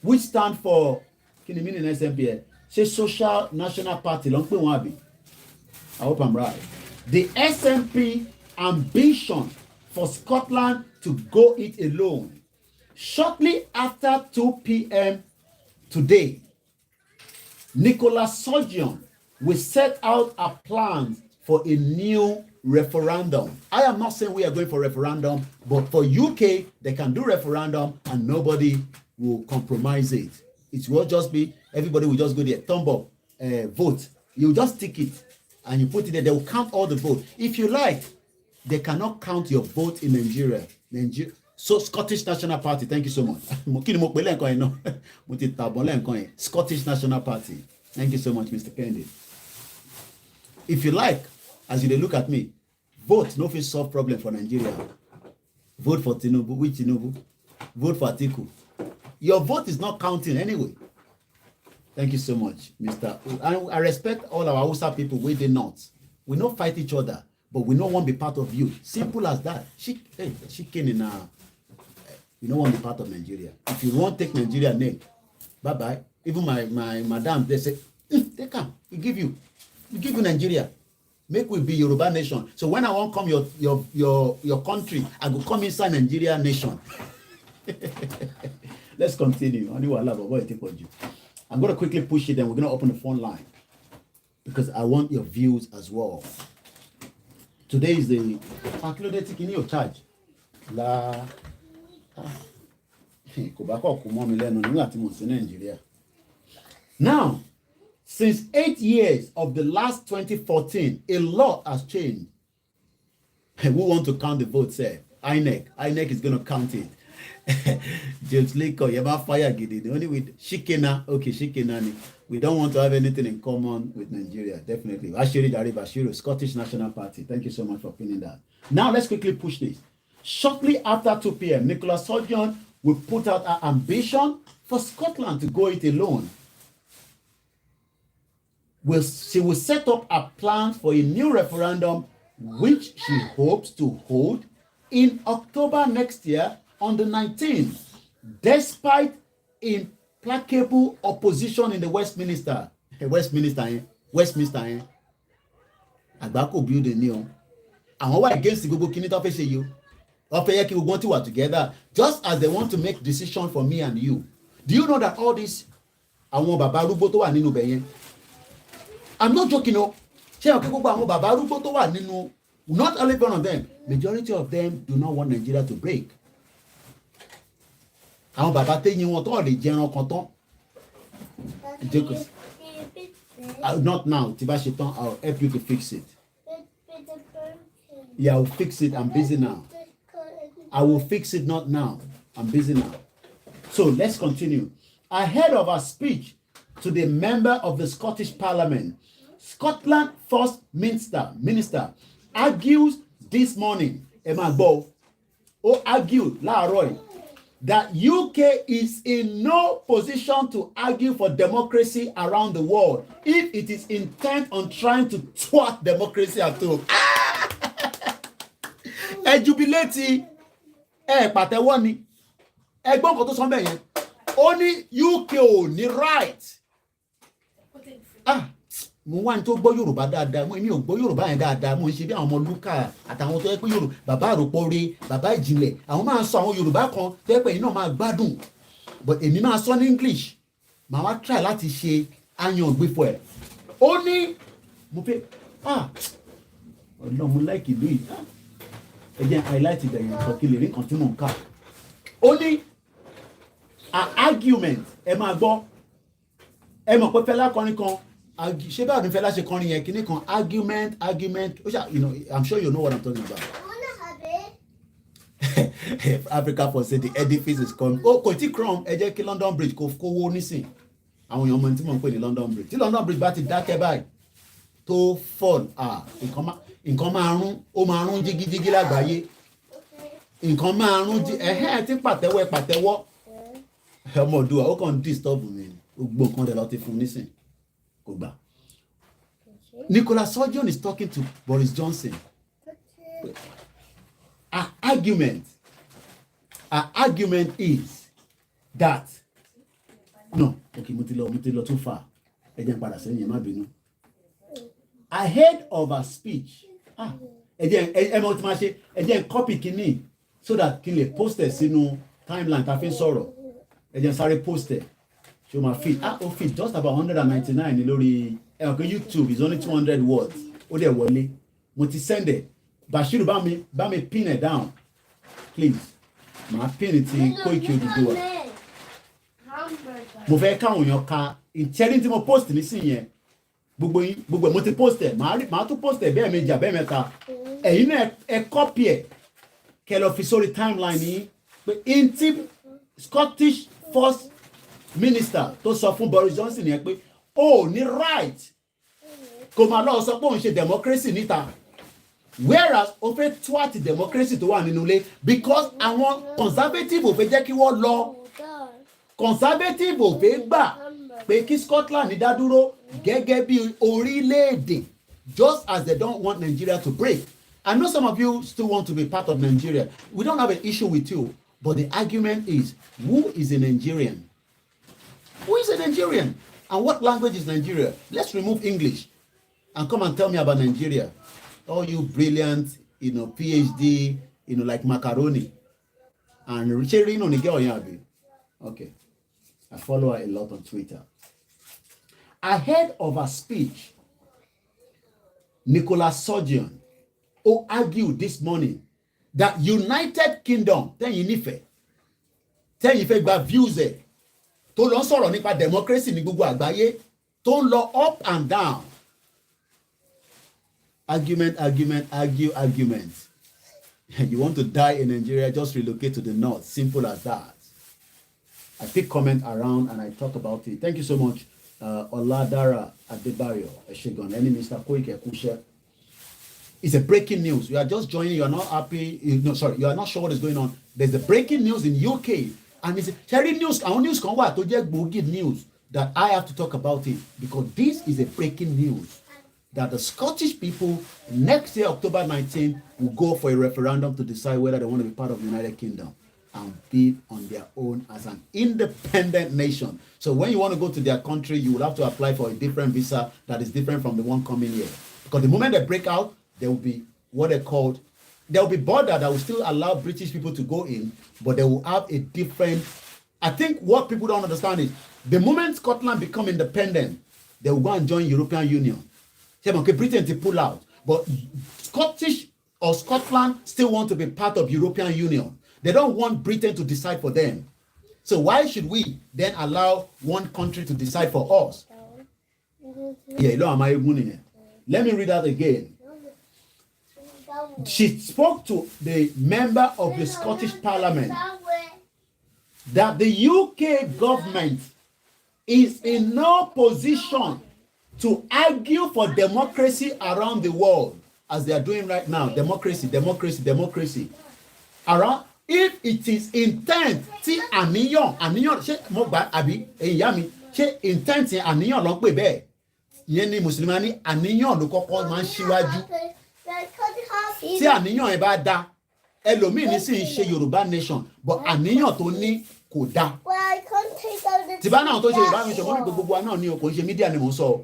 which stand for, can you mean in SNP? Say Social National Party. I hope I'm right. The SNP ambition for Scotland to go it alone. Shortly after 2 p.m. today, Nicola Sturgeon will set out a plan for a new referendum. I am not saying we are going for referendum, but for UK, they can do referendum and nobody will compromise it. It will just be, everybody will just go there, thumb up, vote. You just tick it and you put it there. They will count all the votes. If you like, they cannot count your vote in Nigeria. So Scottish National Party, thank you so much. Scottish National Party. Thank you so much, Mr. Kennedy. If you like, as you look at me, vote no fit solve problem for Nigeria. Vote for Tinubu. Which Tinubu? Vote for Atiku. Your vote is not counting anyway. Thank you so much, Mr. I respect all our Hausa people where they not. We don't fight each other, but we don't want to be part of you. Simple as that. She came in you don't want to be part of Nigeria. If you want to take Nigeria name, bye-bye. Even my madam, they say, they come. We give you Nigeria. Make we be Yoruba nation. So when I want come your country, I go come inside Nigeria nation. Let's continue. I'm going to quickly push it, and we're going to open the phone line because I want your views as well. Today is the calculated in your charge. Now, since 8 years of the last 2014, a lot has changed. We want to count the votes, sir. INEC is going to count it. James Leko, Yaba Fire Gidi, only with Shikena. Okay, Shikena. We don't want to have anything in common with Nigeria, definitely. Ashiri Dari Bashiru, Scottish National Party. Thank you so much for pinning that. Now let's quickly push this. Shortly after 2 p.m., Nicola Sturgeon will put out her ambition for Scotland to go it alone. She will set up a plan for a new referendum, which she hopes to hold in October next year on the 19th, despite implacable opposition in the Westminster. Westminster. Àgbákò building ni o. Àwọn wà against gbogbo kíní tó fẹ́ ṣe yìí. Wọ́n fẹ́ yẹ kí gbogbo wọn ti wà together, just as they want to make decision for me and you. Do you know that all this àwọn bàbá arúgbó tó wà nínú bẹ̀ yẹn? I'm not joking o. Ṣé o kí gbogbo àwọn bàbá arúgbó tó wà nínú, not only one of them, majority of them do not want Nigeria to break. Àwọn bàbá téyín wọn tó lè jẹran kan tán. Not now, tí bá ṣe tán, I'll help you to fix it. Yeah, I'll fix it. I'm busy now. I will fix it, not now. I'm busy now. So let's continue. Ahead of our speech to the member of the Scottish Parliament, Scotland First Minister argues this morning, argued láàárọ̀ that UK is in no position to argue for democracy around the world if it is intent on trying to thwart democracy at home. Jubilate pàtẹ́wọ́ ni ẹgbọ́n kan tó sọ bẹ́ẹ̀ yẹn ó ní UK ò ní right. Mo wá ní tó gbọ́ Yorùbá dáadáa, mo èmi ò gbọ́ Yorùbá yẹn dáadáa, mo ń ṣe bí àwọn ọmọ Lúkà àtàwọn tó yẹ pé Yorùbá bàbá àròpọ̀re bàbá ìjìnlẹ̀ àwọn máa ń sọ àwọn Yorùbá kan tó yẹ pé ẹ̀yin náà máa gbádùn, but èmi máa sọ ní English màá wá try láti ṣe ayan ògbéfọ̀ ẹ̀. Ó ní mo fẹ́ ọ̀nà mo like ìlú yìí ẹ jẹ́ highlight ìbẹ̀yẹn sọ kí lè rí nǹkan tí mò ń kà. Ó ní argument ẹ máa gbọ́ ẹ mọ̀ pé Fẹlá kọrin kan ṣé báwo ni Fẹlá ṣe kọrin yẹn kíní kan argument ó ṣá I'm sure you know what I'm talking about. Africa for say the edifice is coming. Kò tí chrome ẹ jẹ́ kí London Bridge kò kówó nísìn àwọn èèyàn mọ̀ tí mò ń pè ní London Bridge tí London Bridge bá ti dákẹ́ báyìí tó fall nǹkan máa rún ó máa rún jígíjígí lágbàáyé nǹkan máa rún tí pàtẹ́wọ́ ọmọ òdùwà ó kàn ń disturb mi gbogbo nǹkan rẹ̀ lọ ti fún nísìn kò gbà. Nicola Sturgeon is talking to Boris Johnson. Our argument is that no okay mo ti lọ too far ẹ jẹ́ n padà sẹ́yìn má bínú. Ahead of her speech ẹ mọ̀ tí máa ṣe ẹ jẹ́ n copy kínní so that kí n lè post ẹ̀ sínú timeline tá a fi ń sọ̀rọ̀ ẹ jẹ́ n sáré post ẹ̀ ṣé o máa fit ó fit just about 199 ní lórí ẹ̀rọ YouTube is only 200 words ó dẹ̀ wọlé mo ti send ẹ̀ Bashiru bá mi pin it down please màá pin it ti Koiki Oduduwa mo fẹ́ káwọn èèyàn ka ìtẹ́rí tí mo post nísìnyẹn gbogbo mo ti post ẹ̀ màá tún post ẹ̀ bẹ́ẹ̀ méjì àbẹ́ẹ̀ mẹ́ta ẹ̀yin náà ẹ copy ẹ̀ kẹ́ lọ fi sórí timeline yìí pé intip Scottish First Minister tó sọ fún Boris Johnson yẹn pé ó ní right kò máa lọ sọ pé òun ṣe democracy níta whereas ó fẹ́ twat democracy tó wà nínú ilé because àwọn conservative ò fẹ́ jẹ́ kí wọ́n lọ conservative ò fẹ́ gbà pé kí Scotland dá dúró gẹ́gẹ́ bí orílẹ̀-èdè just as they don't want Nigeria to break. I know some of you still want to be part of Nigeria. We don't have an issue with you, but the argument is who is a Nigerian? Who is a Nigerian? And what language is Nigeria? Let's remove English and come and tell me about Nigeria. All you brilliant, PhD, like macaroni. And Richard okay. I follow her a lot on Twitter. Ahead of her speech, Nicola Sturgeon argued this morning that United Kingdom, tẹ́yìn fẹ́ gba views ẹ̀ tó lọ sọ̀rọ̀ nípa democracy ní gbogbo àgbáyé tó ń lọ up and down. Argument. You want to die in Nigeria, just relocate to the north. Simple as that. I pick comment around and I talk about it. Thank you so much, Oladara Adebayo Eshegon, any Mr. Koike Kushe. It's a breaking news. You are just joining. You are not happy. You are not sure what is going on. There's a breaking news in UK, and it's sharing news. Our news can what to just give news that I have to talk about it because this is a breaking news that the Scottish people next year, October 19, will go for a referendum to decide whether they want to be part of the United Kingdom and be on their own as an independent nation. So when you want to go to their country, you will have to apply for a different visa that is different from the one coming here. Because the moment they break out, there will be what they called, there will be border that will still allow British people to go in, but they will have a different, I think what people don't understand is, the moment Scotland become independent, they will go and join European Union. Okay, Britain to pull out, but Scottish or Scotland still want to be part of European Union. They don't want Britain to decide for them. So why should we then allow one country to decide for us? Yeah, let me read that again. She spoke to the member of the Scottish Parliament that the UK government is in no position to argue for democracy around the world as they are doing right now. Democracy. Around, if it is intent, tí àníyàn ṣé mo gbà àbí ìyá mi ṣé intent àníyàn ló ń pè bẹ́ẹ̀ ìyẹn ni mùsùlùmí ní àníyàn ló kọ́kọ́ máa ń ṣíwájú tí àníyàn ẹ bá dá ẹlòmíì ní sì ń ṣe Yorùbá nation but àníyàn tó ní kò dá tí bá náà tó ṣe Yorùbá nation mọ́ ní gbogbo wa náà ní o kò ń ṣe mídíà ni mò ń sọ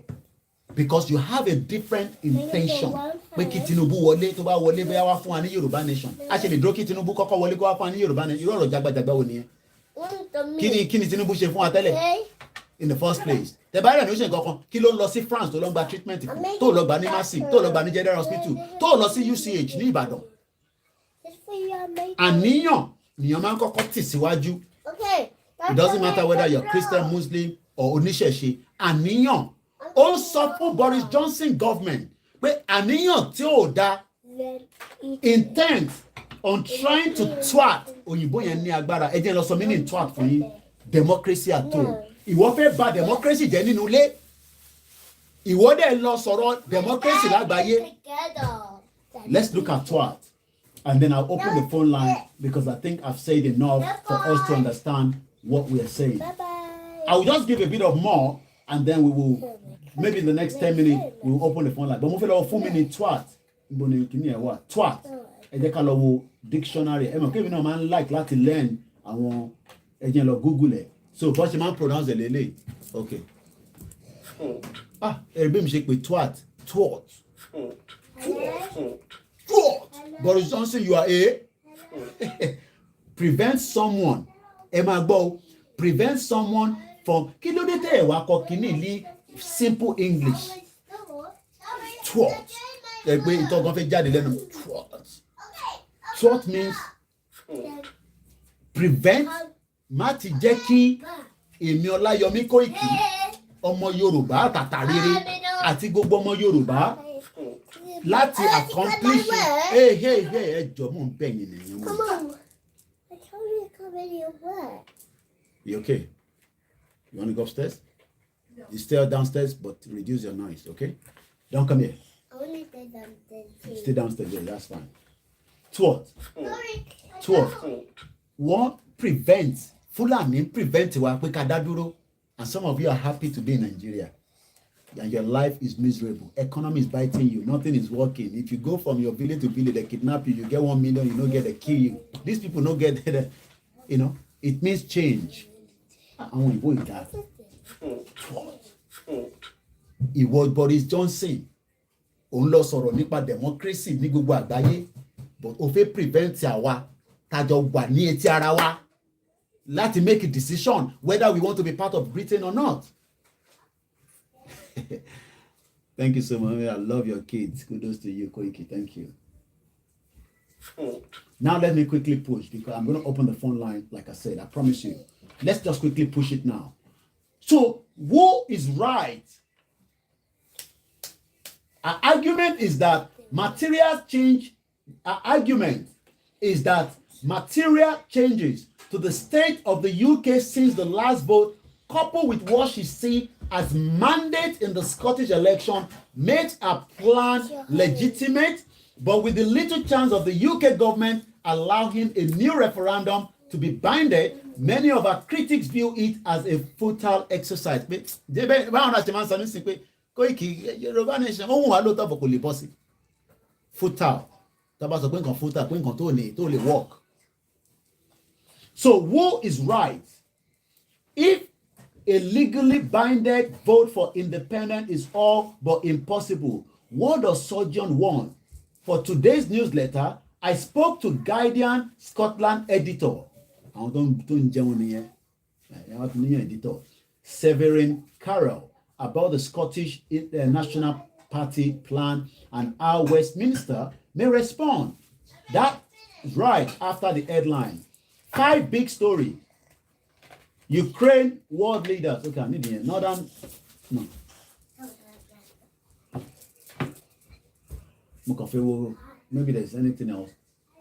because you have a different intention pé kí Tinubu wọlé tó bá wọlé bóyá wá fún wa ní Yorùbá nation a ṣe lè dúró kí Tinubu kọ́kọ́ wọlé kó wá fún wa ní Yorùbá nation irú ọ̀rọ̀ jagbajagba wo nìyẹn kí ni Tinubu ṣe fún wa tẹ́lẹ̀ in the first place tẹ bá rẹ̀ ní ó ṣe nǹkan kan kí ló ń lọ sí France tó lọ gba treatment tó lọ gba ní Massive tó lọ gba ní General Hospital tó lọ sí UCH ní Ìbàdàn àníyàn nìyẹn máa ń kọ́kọ́ tì síwájú it doesn't matter whether you're Christian, Muslim or oníṣẹ̀ṣe àníyàn ó sọ fún Boris Johnson government pé àníyàn tí ò dá intent on trying to twat òyìnbó yẹn ní agbára ẹ jẹ́ lọ sọ mí ní twat fún yín democracy at all ìwọ fẹ́ bà democracy jẹ́ nínú ilé ìwọ dẹ̀ lọ sọ̀rọ̀ democracy lágbàáyé. Let's look at twat and then I'll open the phone line because I think I've said enough for us to understand what we are saying. I will just give a bit of more and then we will maybe in the next 10 minutes we will open the phone line. But mo fẹ́ lọ fún mi ní twat ìbòní kìíní ẹ̀ wá twat ẹ jẹ́ ká lọ wo dictionary ẹ mọ̀ kébì náà máa ń like láti learn àwọn ẹ jẹ́ lọ Google ẹ̀ so bó ṣe máa ń pronounce ẹ̀ lélẹ̀ okay ẹ̀rí mi ṣe pé twat Boris Johnson you are a prevent someone ẹ máa gbọ́ prevent someone from kí ló dé tẹ́ ẹ̀ wá kọ kìíní ní simple English twat ẹgbẹ́ ìtọ́gbọ́n fẹ́ jáde lẹ́nu twat means prevent má ti jẹ́ kí èmi Ọláyọmí Kóìkì ọmọ Yorùbá tàtà rere àti gbogbo ọmọ Yorùbá láti accomplish ẹ jọ mò ń bẹ̀yìn nìyẹn wọn. You okay? You want to go upstairs? You stay downstairs, but reduce your noise, okay? Don't come here. I want to stay downstairs. Stay downstairs, yeah, that's fine. Twat. What prevents, Fulani prevent wa pé ká dá dúró, and some of you are happy to be in Nigeria. And your life is miserable. Economy is biting you. Nothing is working. If you go from your village to village, they kidnap you. You get 1 million, you don't get, they kill you. These people don't get, it means change. Àwọn ìbò ìdá. Ìwọ Boris Johnson òun lọ sọ̀rọ̀ nípa democracy ní gbogbo àgbáyé but ó fẹ́ prevent àwa tájọ wà ní etí ara wa láti make a decision whether we want to be part of Britain or not. Thank you so much. I love your kids. Kudos to you, Koiki. Thank you. Now let me quickly push, because I'm going to open the phone line, like I said, I promise you. Let's just quickly push it now. So, who is right? Our argument is that material change, our argument is that material changes to the state of the UK since the last vote, coupled with what she sees as mandate in the Scottish election, makes a plan legitimate, but with the little chance of the UK government allowing a new referendum to be binded. Many of our critics view it as a futile exercise. Futile. Work. So who is right? If a legally binded vote for independence is all but impossible, what does Sturgeon want? For today's newsletter, I spoke to Guardian Scotland editor, Severin Carroll, about the Scottish National Party plan and how Westminster may respond. That's right after the headline. 5 big story. Ukraine world leaders. Okay, I need the northern. No. Maybe there's anything else.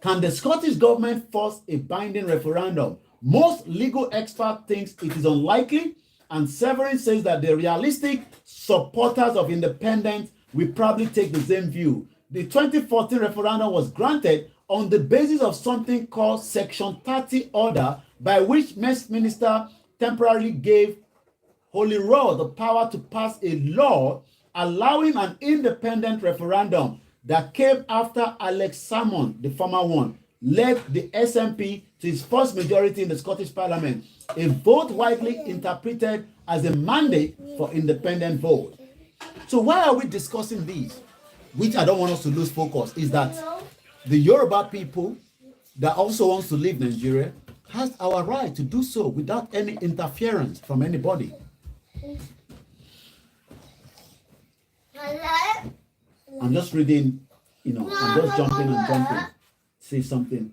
Can the Scottish government force a binding referendum? Most legal experts think it is unlikely, and Severin says that the realistic supporters of independence will probably take the same view. The 2014 referendum was granted on the basis of something called Section 30 order, by which Westminster temporarily gave Holyrood the power to pass a law allowing an independent referendum that came after Alex Salmond, the former one, led the SNP to its first majority in the Scottish Parliament, a vote widely interpreted as a mandate for independent vote. So why are we discussing these? Which I don't want us to lose focus, is that the Yoruba people that also wants to leave Nigeria has our right to do so without any interference from anybody. I'm just reading, I'm just jumping and jumping. Say something.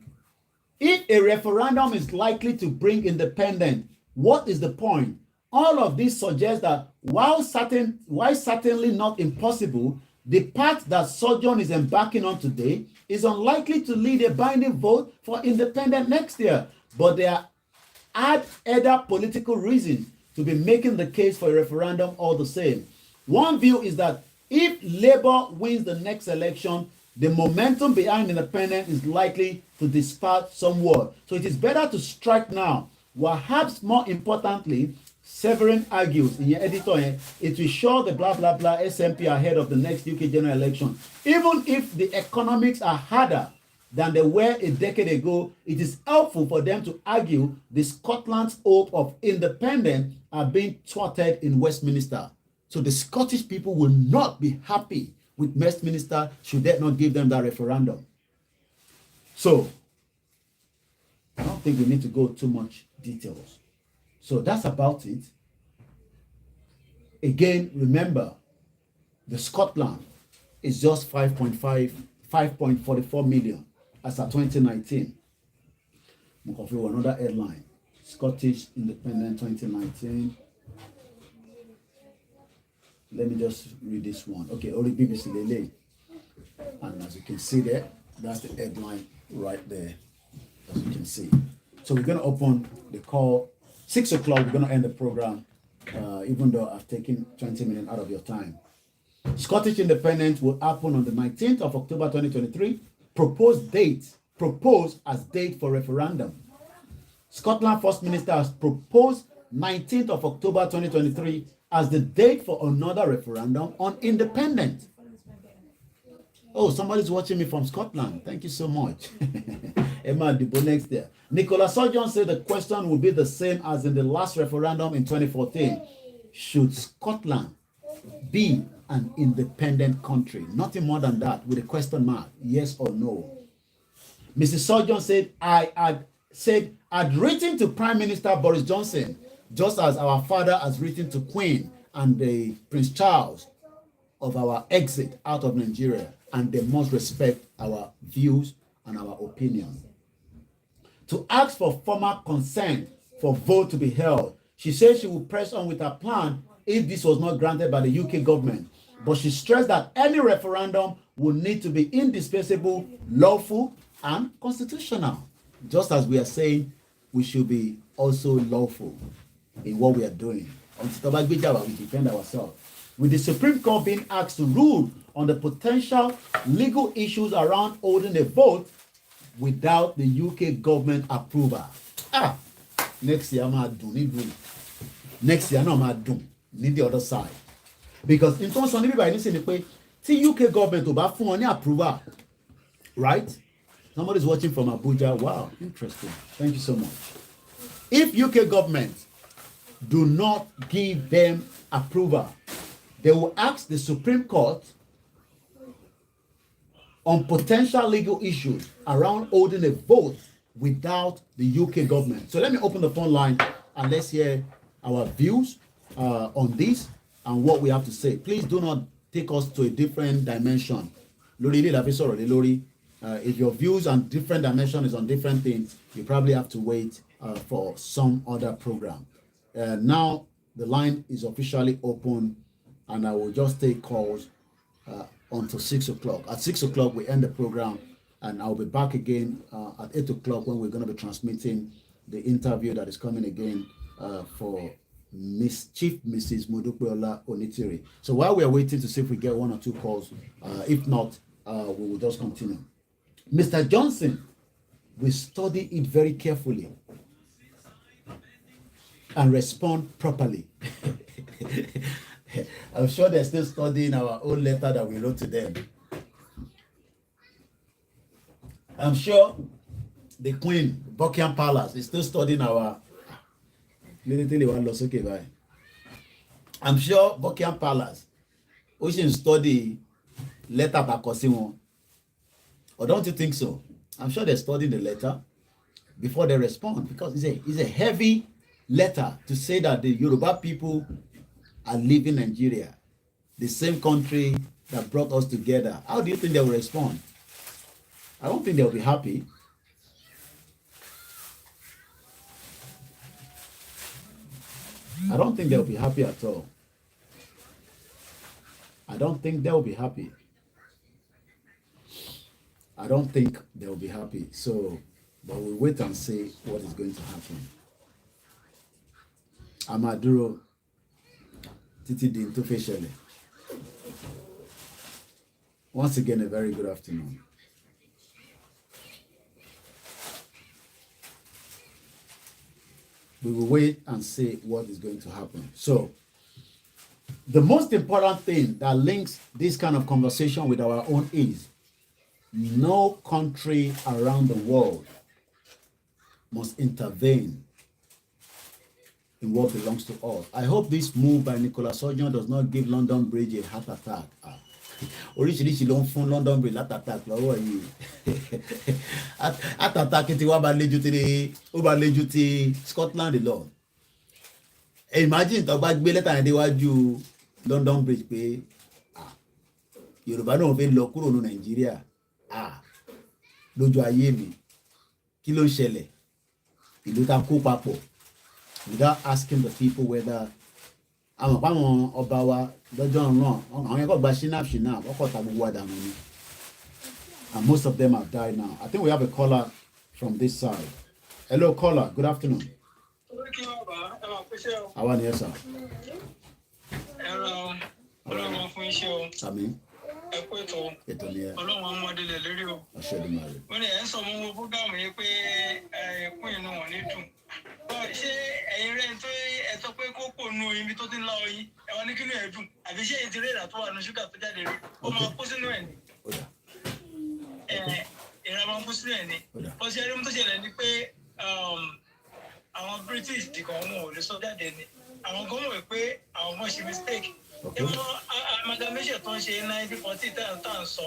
If a referendum is likely to bring independence, what is the point? All of this suggests that while certainly not impossible, the path that Sturgeon is embarking on today is unlikely to lead a binding vote for independence next year. But there are other political reasons to be making the case for a referendum all the same. One view is that if Labour wins the next election, the momentum behind independence is likely to disperse somewhat. So it is better to strike now. Perhaps more importantly, Severin argues in your editor, it will show the blah blah blah SNP ahead of the next UK general election. Even if the economics are harder than they were a decade ago, it is helpful for them to argue the Scotland's hope of independence are being thwarted in Westminster. So the Scottish people will not be happy with Westminster should they not give them that referendum. So I don't think we need to go too much details. So that's about it. Again, remember, the Scotland is just 5.44 million as of 2019. Another headline, Scottish Independent 2019. Let me just read this one. Okay, only BBC Lele. And as you can see there, that's the headline right there, as you can see. So we're going to open the call. 6 o'clock, we're going to end the program, even though I've taken 20 minutes out of your time. Scottish independence will happen on the 19th of October 2023. Proposed as date for referendum. Scotland First Minister has proposed 19th of October 2023 as the date for another referendum on independence. Oh, somebody's watching me from Scotland. Thank you so much. Emma Debo next there. Nicola Sturgeon said the question will be the same as in the last referendum in 2014. Should Scotland be an independent country? Nothing more than that, with a question mark. Yes or no? Mrs. Sturgeon said, I'd written to Prime Minister Boris Johnson, just as our father has written to Queen and the Prince Charles of our exit out of Nigeria, and they must respect our views and our opinion. To ask for formal consent for vote to be held. She said she would press on with her plan if this was not granted by the UK government. But she stressed that any referendum would need to be indispensable, lawful, and constitutional. Just as we are saying, we should be also lawful in what we are doing. We defend ourselves. With the Supreme Court being asked to rule on the potential legal issues around holding a vote without the UK government approval. Next year, next year, need the other side. Because in terms of the UK government to approval, right? Somebody's watching from Abuja. Wow, interesting. Thank you so much. If UK government do not give them approval, they will ask the Supreme Court on potential legal issues around holding a vote without the UK government. So let me open the phone line and let's hear our views on this and what we have to say. Please do not take us to a different dimension. If your views and different dimension is on different things, you probably have to wait for some other program. Now the line is officially open and I will just take calls until 6 o'clock. At 6 o'clock, we end the program, and I'll be back again at 8 o'clock when we're going to be transmitting the interview that is coming again for Chief Mrs. Modupeola Onitiri. So while we are waiting to see if we get one or two calls, if not, we will just continue. Mr. Johnson, we study it very carefully and respond properly. I'm sure they're still studying our own letter that we wrote to them. I'm sure the Queen, Buckingham Palace, is still studying our... I'm sure Buckingham Palace, we should study letter back or don't you think so? I'm sure they're studying the letter before they respond, because it's a heavy letter to say that the Yoruba people are leaving Nigeria, the same country that brought us together. How do you think they will respond? I don't think they'll be happy. I don't think they'll be happy at all. I don't think they'll be happy. I don't think they'll be happy. So, but we'll wait and see what is going to happen. Amaduro Titi Din to facially. Once again, a very good afternoon. We will wait and see what is going to happen. So, the most important thing that links this kind of conversation with our own is no country around the world must intervene in what belongs to us. I hope this move by Nicola Sturgeon does not give London Bridge a heart attack. Oríṣiríṣi ló ń fún London Bridge heart attack lọ́wọ́ yìí. Heart attack ti wá bá léjú ti Scotland lọ. Imagine tó bá gbé lẹ́tà yẹn déwájú London Bridge pé Yorùbá náà fẹ́ lọ kúrò ní Nàìjíríà. Lójú ayé mi kí ló ń ṣẹlẹ̀? Ìlú ta kó papọ̀. Without asking the people whether àwọn àpamọ́ ọba wa lọ́jọ́ ọ̀ràn àwọn ẹ̀kọ́ gba shinap ọkọ̀ ta gbogbo àdànù ni, and most of them have died now. I think we have a caller from this side. Hello caller, good afternoon. Àwa ni ẹ sà. Àmín. Ètò ni ẹ. Ọlọ́run ọmọdé lè lérí o. Aṣẹ́dùmarè. Wọ́n ní ẹ̀ ń sọ mọ́ owó fúgàmù yìí pé ẹ̀kún inú wọn ní dùn. Ṣé ẹ̀yin rẹ̀ ń tó ẹ sọ pé kó pò nu ibi tó ti ń lá oyin ẹ̀wọ̀n ní kí ló ẹ̀ dùn? Àbí ṣé èyí ti rí ìrà tó wà ní ṣúgà tó jáde rí? Ó máa kó sínú ẹ̀ ni. Ìrà máa kó sínú ẹ̀ ni. Ọ̀sẹ̀ ẹ̀rí tó ṣẹlẹ̀ ni pé àwọn British dìkan wọn ò lè sọ jáde ni. Àwọn gan mọ̀ pé àwọn ọmọ ṣe mistake. Ìmọ̀ amalgamation tó ń ṣe 1940 tá à ń sọ.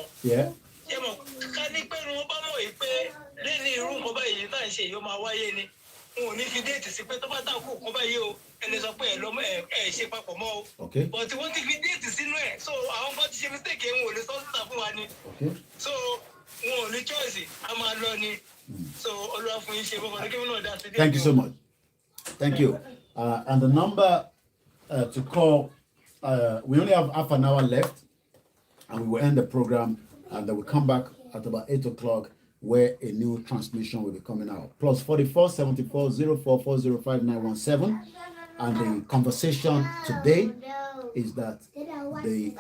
Ìmọ̀ ká ní pé wọ́n bá mọ̀ yìí pé lẹ́ni irú nǹkan báyìí tá à ń ṣe yìí ó máa wáyé ni. Wọn ò ní fi déètì sí pé tó bá dàkú nǹkan báyìí o ẹni sọ pé ẹ ṣe papọ̀ mọ́ o. But wọ́n ti fi déètì sínú ẹ̀, so àwọn kan ti ṣe mistake wọn ò lè sọ síta fún wa ni. So wọn ò ní ní choice a máa lọ ni so olúwa fún yín ṣe bọ́kàn ní kí wọ́n náà dá sí. Thank you so much. Thank you. And the number to call, we only have half an hour left, and we will end the program, and then we'll come back at about 8 o'clock, where a new transmission will be coming out. Plus 44 74 0440 917. And the conversation today is that the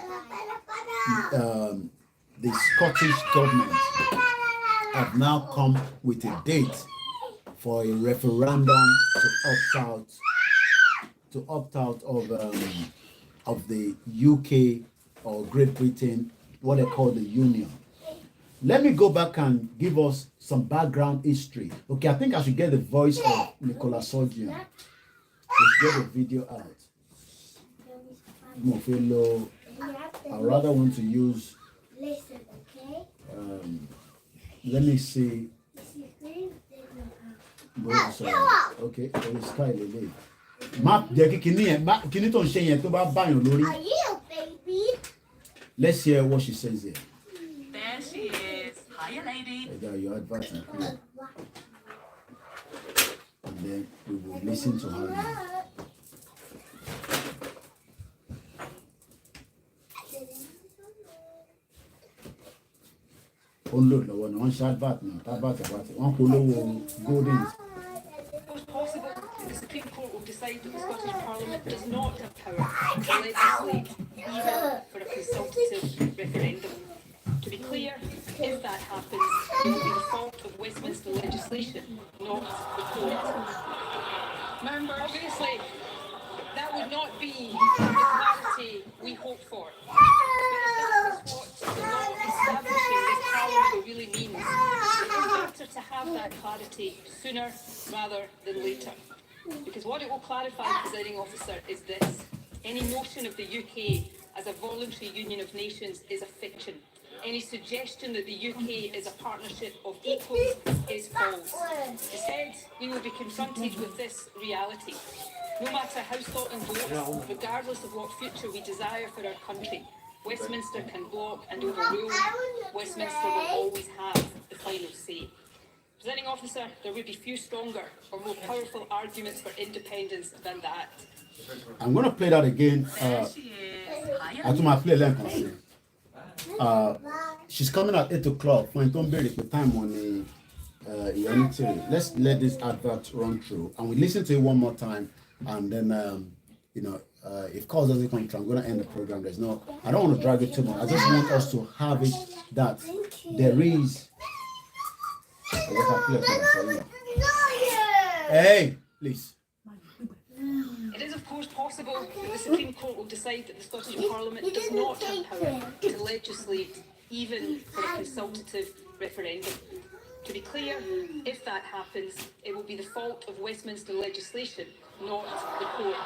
Scottish government have now come with a date for a referendum to opt out of the UK or Great Britain, what they call the Union. Let me go back and give us some background history. Okay, I think I should get the voice of Nicola Sturgeon. Let's get the video out. Mofelo, I rather want to use. Listen, okay? Let me see. Okay, it's kind of late. Map, kini tó ń ṣe yẹn tó bá báyàn lórí. Are you baby? Let's hear what she says here. There she is. Hiya, lady. Your advice. And then we will listen to her now. It was possible that the Supreme Court will decide that the Scottish Parliament does not have power to legislate even for a consultative referendum. To be clear, if that happens, it will be the fault of Westminster legislation, not the court. Obviously, that would not be the clarity we hope for. But if that is what the law establishing this Parliament really means, it is better to have that clarity sooner rather than later. Because what it will clarify, Presiding Officer, is this. Any notion of the UK as a voluntary union of nations is a fiction. Any suggestion that the UK is a partnership of equals is false. Instead, we will be confronted with this reality. No matter how Scotland votes, regardless of what future we desire for our country, Westminster can block and overrule. Westminster will always have the final say. Presiding Officer, there would be few stronger or more powerful arguments for independence than that. I'm going to play that again. She's coming at 8 o'clock. When don't bury the time on the unity. Let's let this advert run through, and we listen to it one more time, and then if calls doesn't come through, I'm going to end the program. I don't want to drag it too much. I just want us to have it that there is. Hey, please. It is, of course, possible that the Supreme Court will decide that the Scottish Parliament does not have power to legislate even for a consultative referendum. To be clear, if that happens, it will be the fault of Westminster legislation, not the court.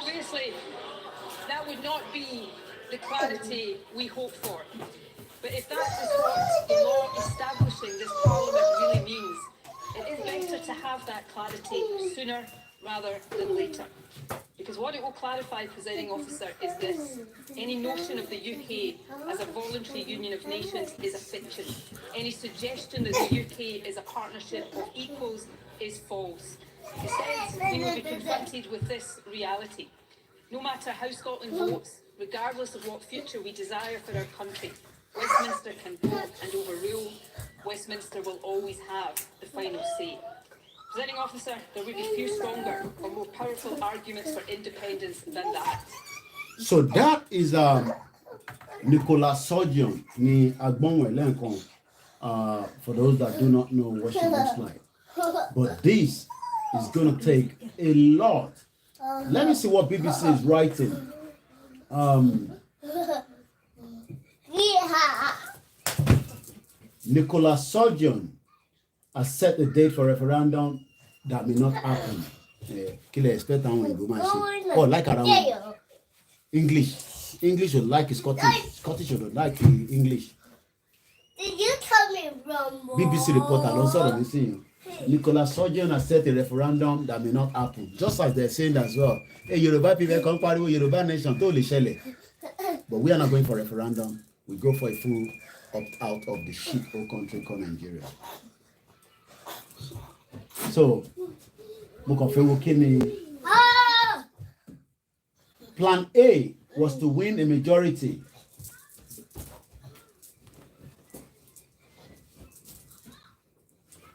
Obviously, that would not be the clarity we hope for. But if that is what the law establishing this Parliament really means, it is better to have that clarity sooner rather than later. Because what it will clarify, Presiding Officer, is this. Any notion of the UK as a voluntary union of nations is a fiction. Any suggestion that the UK is a partnership of equals is false. Instead, we will be confronted with this reality. No matter how Scotland votes, regardless of what future we desire for our country, Westminster can block and overrule. Westminster will always have the final say. Presiding Officer, there would be few stronger or more powerful arguments for independence than that. So that is Nicola Sturgeon ni Agbonwe Lenkon. For those that do not know what she looks like. But this is going to take a lot. Let me see what BBC is writing. Nicola Sturgeon has set the date for referendum that may not happen. Like around English would like Scottish would like English. Did you tell me wrong? BBC reporter also saying Nicola Sturgeon has set a referendum that may not happen. Just as they're saying as well. Hey, Yoruba people come party with Yoruba nation, totally shell. But we are not going for referendum. We go for a full opt out of the shithole country called Nigeria. So, Plan A was to win a majority.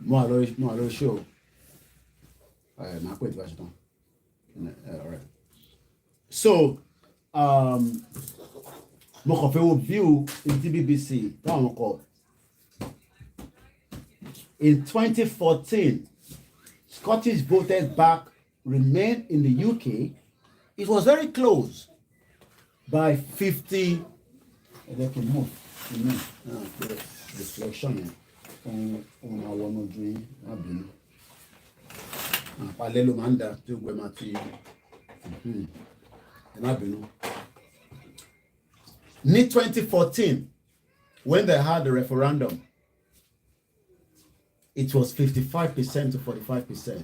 More show. All right. So, view in BBC. In 2014, Scottish voters back remained in the UK. It was very close by 50. They can move. Reflection. On our no dream. Palelo manda to Gwemati. In 2014, when they had the referendum, it was 55% to 45%.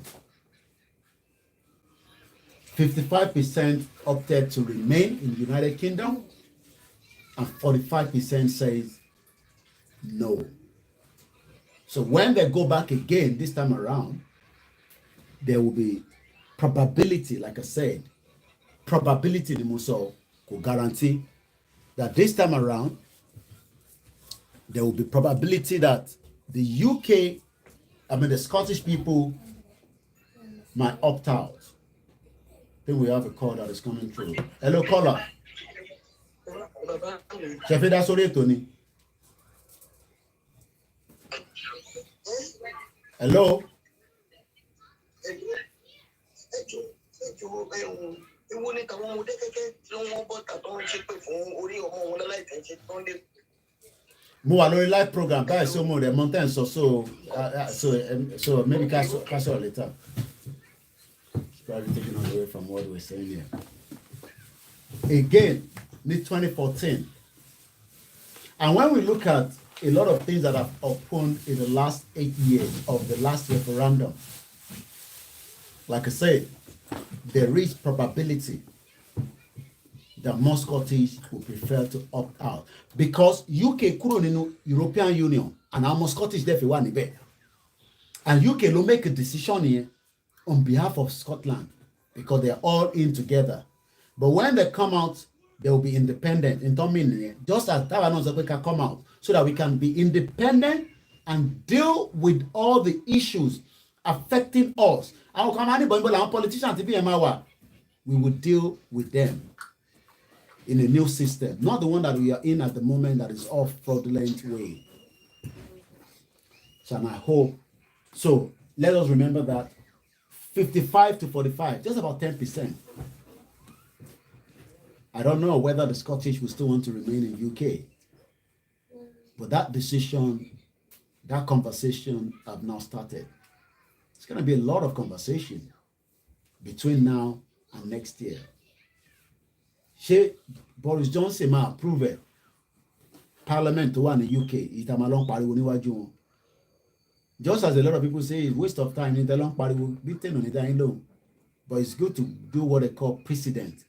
55% opted to remain in the United Kingdom, and 45% says no. So when they go back again this time around, there will be probability, like I said, probability the Muso could guarantee that this time around, there will be probability that the UK, the Scottish people might opt out. I think we have a call that is coming through. Hello, caller. Chefeda Sore Tony. Hello. Mo wà lórí live program báyìí so mo rẹ̀ mountain so maybe cash later. It's probably taking us away from what we're saying here. Again, in 2014. And when we look at a lot of things that have happened in the last 8 years of the last referendum, like I said, there is probability that most Scottish will prefer to opt out because UK kúrò nínú European Union and àwọn Scottish dẹ̀ fi wà níbẹ̀, and UK will make a decision here on behalf of Scotland because they are all in together. But when they come out, they will be independent. In Tomini, just as we can come out so that we can be independent and deal with all the issues affecting us. Our politicians, we will deal with them in a new system, not the one that we are in at the moment that is all fraudulent way. So, and I hope, so let us remember that 55 to 45, just about 10%. I don't know whether the Scottish will still want to remain in UK, but that decision, that conversation have now started. It's going to be a lot of conversation between now and next year. Boris Johnson might approve it. Parliament to one in the UK, just as a lot of people say it's waste of time, but it's good to do what they call precedent.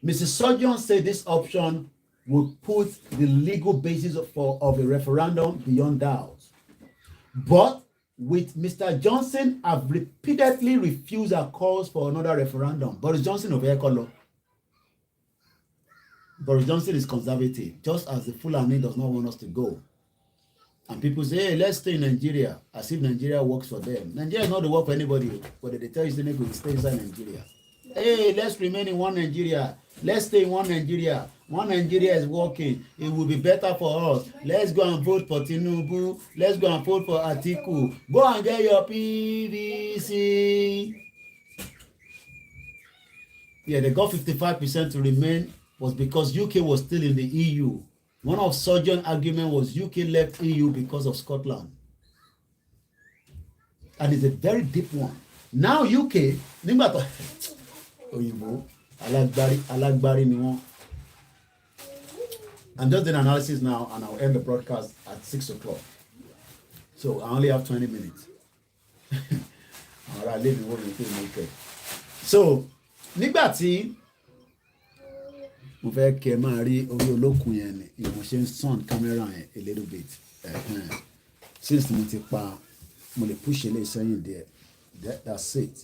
Mrs. Sturgeon said this option would put the legal basis of a referendum beyond doubt. But with Mr. Johnson, have repeatedly refused our calls for another referendum. Boris Johnson of Ekolo. Boris Johnson is conservative, just as the Fulani does not want us to go. And people say, hey, let's stay in Nigeria, as if Nigeria works for them. Nigeria is not the work for anybody, but they tell you they will stay inside Nigeria. Hey, let's remain in one Nigeria. Let's stay in one Nigeria. One Nigeria is working. It will be better for us. Let's go and vote for Tinubu. Let's go and vote for Atiku. Go and get your PVC. Yeah, they got 55% to remain was because UK was still in the EU. One of Sturgeon's argument was UK left EU because of Scotland. And it's a very deep one. Now UK, I'm just doing analysis now and I'll end the broadcast at 6 o'clock. So I only have 20 minutes. All right, leave the world in okay. So, nígbà tí mo fẹ́ kẹ́ máa rí orí olókùn yẹn ni ìwọ̀n ṣe ń sàn kámẹ́rà yẹn a little bit since mo ti pa mo lè push eléyìí sẹ́yìn díẹ̀ that's it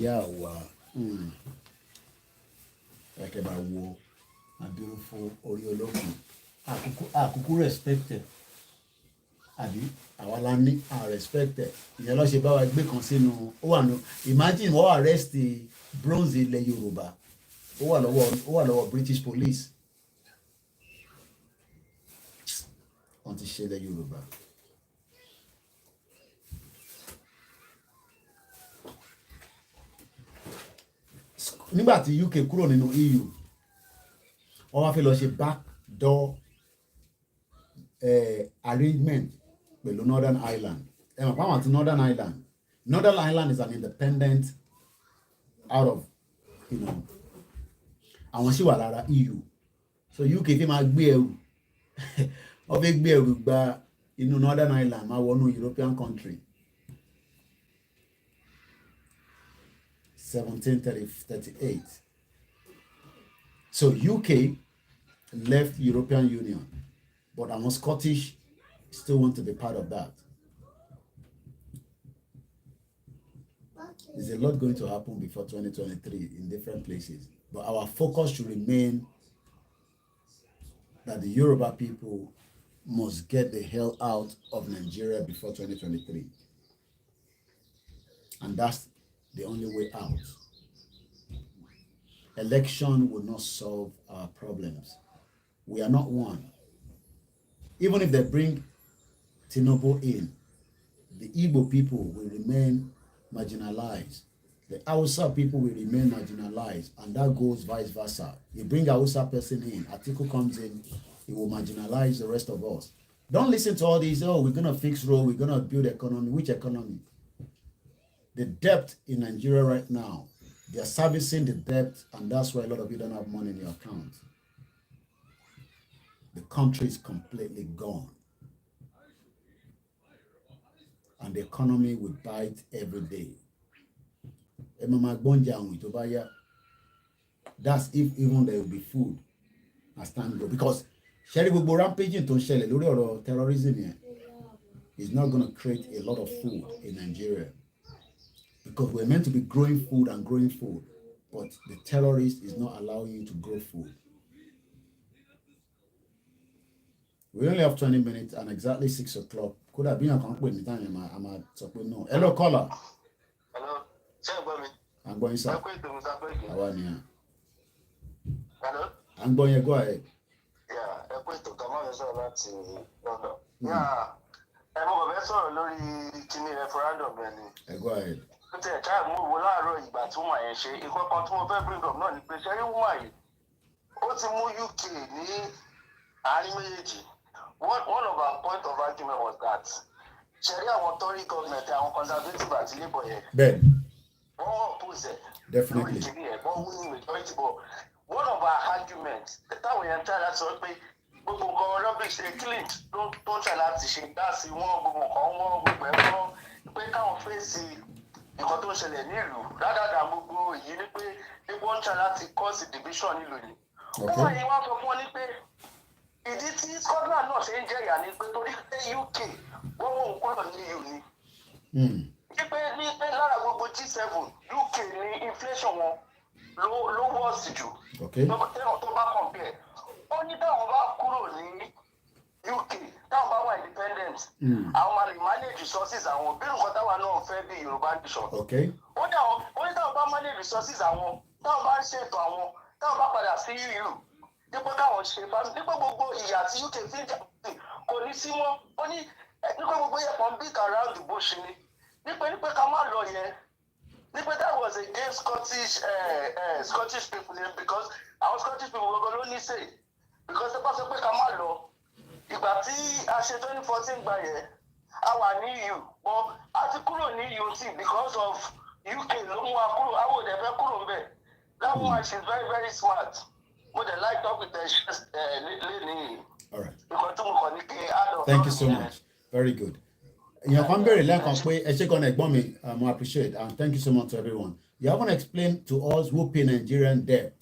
yà wá ẹ̀kẹ́ bá wo a beautiful orí olókùn àkókò respected àbí àwa la ní respected ìyẹn lọ́ọ́ ṣe bá wa gbé kan sínú ó wà nù imagine wọ́n arrest bronze ilẹ̀ Yorùbá ó wà lọ́wọ́ British police wọ́n ti ṣe ilẹ̀ Yorùbá. nígbà tí UK kúrò nínú EU wọ́n wá fẹ́ lọ ṣe backdoor arrangement pẹ̀lú Northern Ireland ẹ mọ̀ pàwọn àti Northern Ireland is an independent out of àwọn sì wà lára EU so UK fi máa gbé ẹrù wọ́n fi gbé ẹrù gba inú Northern Ireland máa wọnú European country 1738 so UK left European Union but àwọn Scottish still want to be part of that. There's a lot going to happen before 2023 in different places. But our focus should remain that the Yoruba people must get the hell out of Nigeria before 2023. And that's the only way out. Election will not solve our problems. We are not one. Even if they bring Tinubu in, the Igbo people will remain marginalized. The Hausa people will remain marginalized, and that goes vice versa. You bring a Hausa person in, Atiku comes in, he will marginalize the rest of us. Don't listen to all these, oh, we're going to fix road, we're going to build economy. Which economy? The debt in Nigeria right now, they are servicing the debt, and that's why a lot of you don't have money in your account. The country is completely gone. And the economy will bite every day. That's if even there will be food as time goes. Because Sherry will be rampaging to shell or terrorism here is not going to create a lot of food in Nigeria. Because we're meant to be growing food, but the terrorist is not allowing you to grow food. We only have 20 minutes and exactly 6 o'clock. Could have been a complete time. I'm no. Hello, caller. Hello. I'm going, sir. Hello. I'm going, go ahead. Yeah, London. Yeah. Referendum. Go ahead. One of our point of argument was that Sharia Tory government and conservative at Labour here. Ben. All opposite. Definitely. But one of our arguments, the time we enter that sort of gbogbo rubbish dey clean tó try láti ṣe gáàsì wọn gbogbo nǹkan wọn gbogbo ẹ̀kọ́ pé káwọn fèsì nǹkan tó ń ṣẹlẹ̀ nílùú dáadáa gbogbo èyí ni pé gbogbo ń try láti cause division nílùú ni. wọ́n yìí wọ́n sọ fún wọn ní pé ìdí tí Scotland náà ṣe ń jẹ̀yà ni pé torí pé UK wọ́n wọ́n kúrò ní EU ni. ní pé lára gbogbo G7 UK ní inflation wọn ló worst jù. tó bá compare ó ní táwọn bá kúrò ní UK táwọn bá wà independent àwọn máa lè manage resources àwọn bí nǹkan táwọn náà fẹ́ bí Yorùbá nation. ó ní táwọn bá manage resources àwọn táwọn bá ń ṣètò àwọn táwọn bá padà sí EU dípò káwọn ṣe bá dípò gbogbo ìyà tí UK fi ń jà kò ní sí wọn ó ní nípa gbogbo yẹn kan big around the bush ni nípa ká má lọ yẹn nípa that was against Scottish people because our Scottish people were ló ní say because ẹ bá sọ pé ká má lọ ìgbà tí a ṣe 2014 gbà yẹn a wà ní EU but a ti kúrò ní EU tí because of UK ló mú wa kúrò àwọn òde fẹ́ kúrò ń bẹ̀ that woman she is very very smart. All right. Thank you so much. Very good. You have I appreciate and thank you so much to everyone. You haven't explained to us who pay Nigerian debt.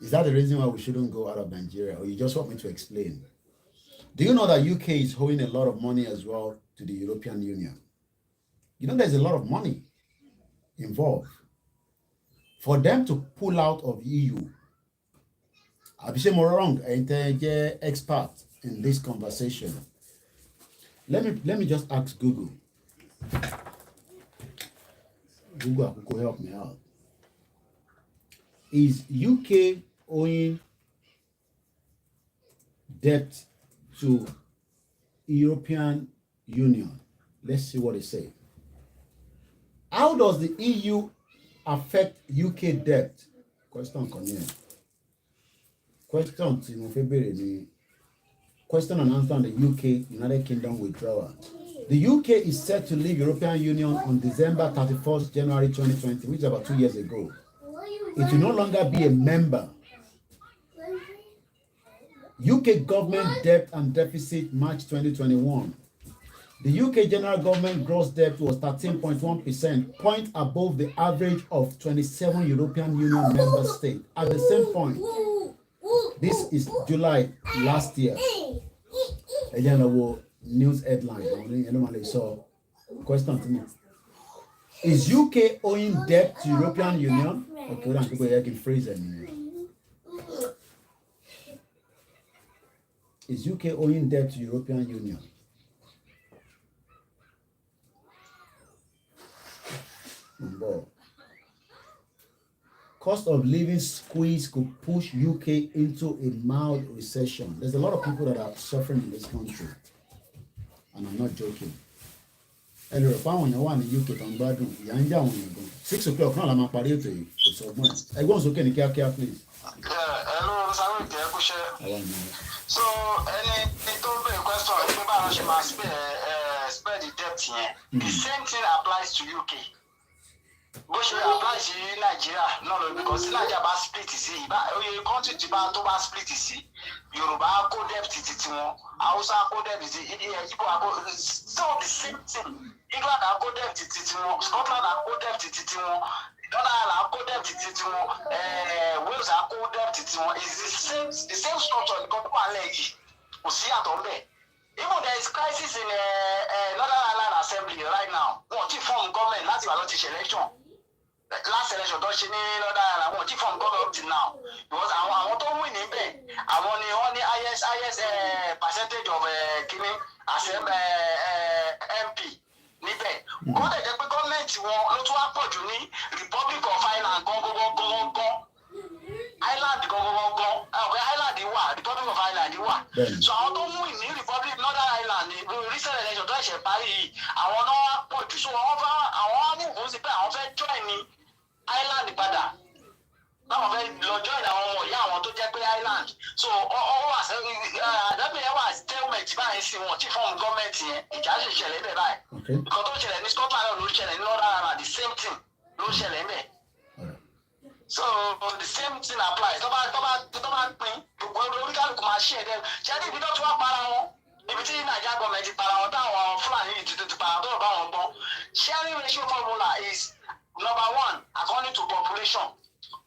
Is that the reason why we shouldn't go out of Nigeria, or you just want me to explain? Do you know that UK is owing a lot of money as well to the European Union? You know there's a lot of money involved. For them to pull out of EU, I'll be saying more wrong, expert in this conversation. Let me just ask Google. Google could help me out. Is UK owing debt to European Union? Let's see what they say. How does the EU affect UK debt? Question come here. Question in February. Question and answer on the UK United Kingdom withdrawal. The UK is set to leave European Union on December 31st, January 2020, which is about 2 years ago. It will no longer be a member. UK government debt and deficit March 2021. The UK general government gross debt was 13.1%, point above the average of 27 European Union member states. At the same point, this is July last year. News headline. So, question to me. Is UK owing debt to European Union? Okay, then people can phrase it. Is UK owing debt to European Union? Cost of living squeeze could push UK into a mild recession. There's a lot of people that are suffering in this country, and I'm not joking. Hello, when you want UK to gbádùn, ìyà ń jẹ àwọn èèyàn gan. 6 o'clock náà la máa parí ètò yìí, kò sọ ọgbọ́n ẹ̀. Ẹgbọ́n sókè ní kíákíá, please. Hello, Samuel, kẹ́ kú ṣẹ́. So, ẹni tó bẹ̀rẹ̀ question ẹ̀ pé báwo ṣe máa spare the debt yẹn. The same thing applies to UK. Bó ṣe apply sí Nàìjíríà náà lọ because tí Nàìjíríà bá split sí oye country tí bá tó bá split sí Yorùbá kó debt títí wọn Hausa kó debt títí Igbo kó still the same thing. England kó debt títí wọn Scotland kó debt títí wọn Northern Ireland kó debt títí wọn Wales kó debt títí wọn is the same structure nǹkan tó wà lẹ́yìn kò sí àtọ̀ ń bẹ̀. Even there is crisis in Northern Ireland Assembly right now. Wọ́n ti form government láti wà lọ ti ṣe election. Last election tó ṣe ní Northern Ireland wọ́n ti form government up till now. Because àwọn tó win níbẹ̀ àwọn ni wọ́n ní highest percentage of kini MP níbẹ̀. Kó lè jẹ́ pé gọ́ọ̀mẹ̀ntì wọn ló tún wá pọ̀ jù ní Republic of Ireland gan. Ireland gan. Ireland wà Republic of Ireland wà. So àwọn tó mú ní Republic Northern Ireland ní recent election tó ṣe parí yìí àwọn náà wá pọ̀ jù. So àwọn amúhùn sí pé àwọn fẹ́ join ní Ireland padà. Báwọn fẹ́ lọ join àwọn ọmọ ìyá àwọn tó jẹ́ pé Ireland. So ọwọ́ àdábìyẹn wà stalemate báyìí sí wọn tí fọ́ọ̀mù gọ́ọ̀mẹ̀ntì yẹn ìjà sì ṣẹlẹ̀ bẹ́ẹ̀ báyìí. Nǹkan tó ṣẹlẹ̀ ní Scotland náà ló ṣẹlẹ̀ ní Northern Ireland the same thing ló ṣẹlẹ̀ bẹ́ẹ̀. So the same thing applies. Tó bá pín gbogbo oríkàlùkù máa ṣe ẹ̀dẹ̀. Ṣé ní ibi tó tún wá para wọn? Ibi tí Nàìjíríà gọ́ọ̀mẹ̀ntì para wọn táwọn Fúlàní yìí ti para tó bá wọn gbọ́n. Sharing ratio formula is number 1 according to population,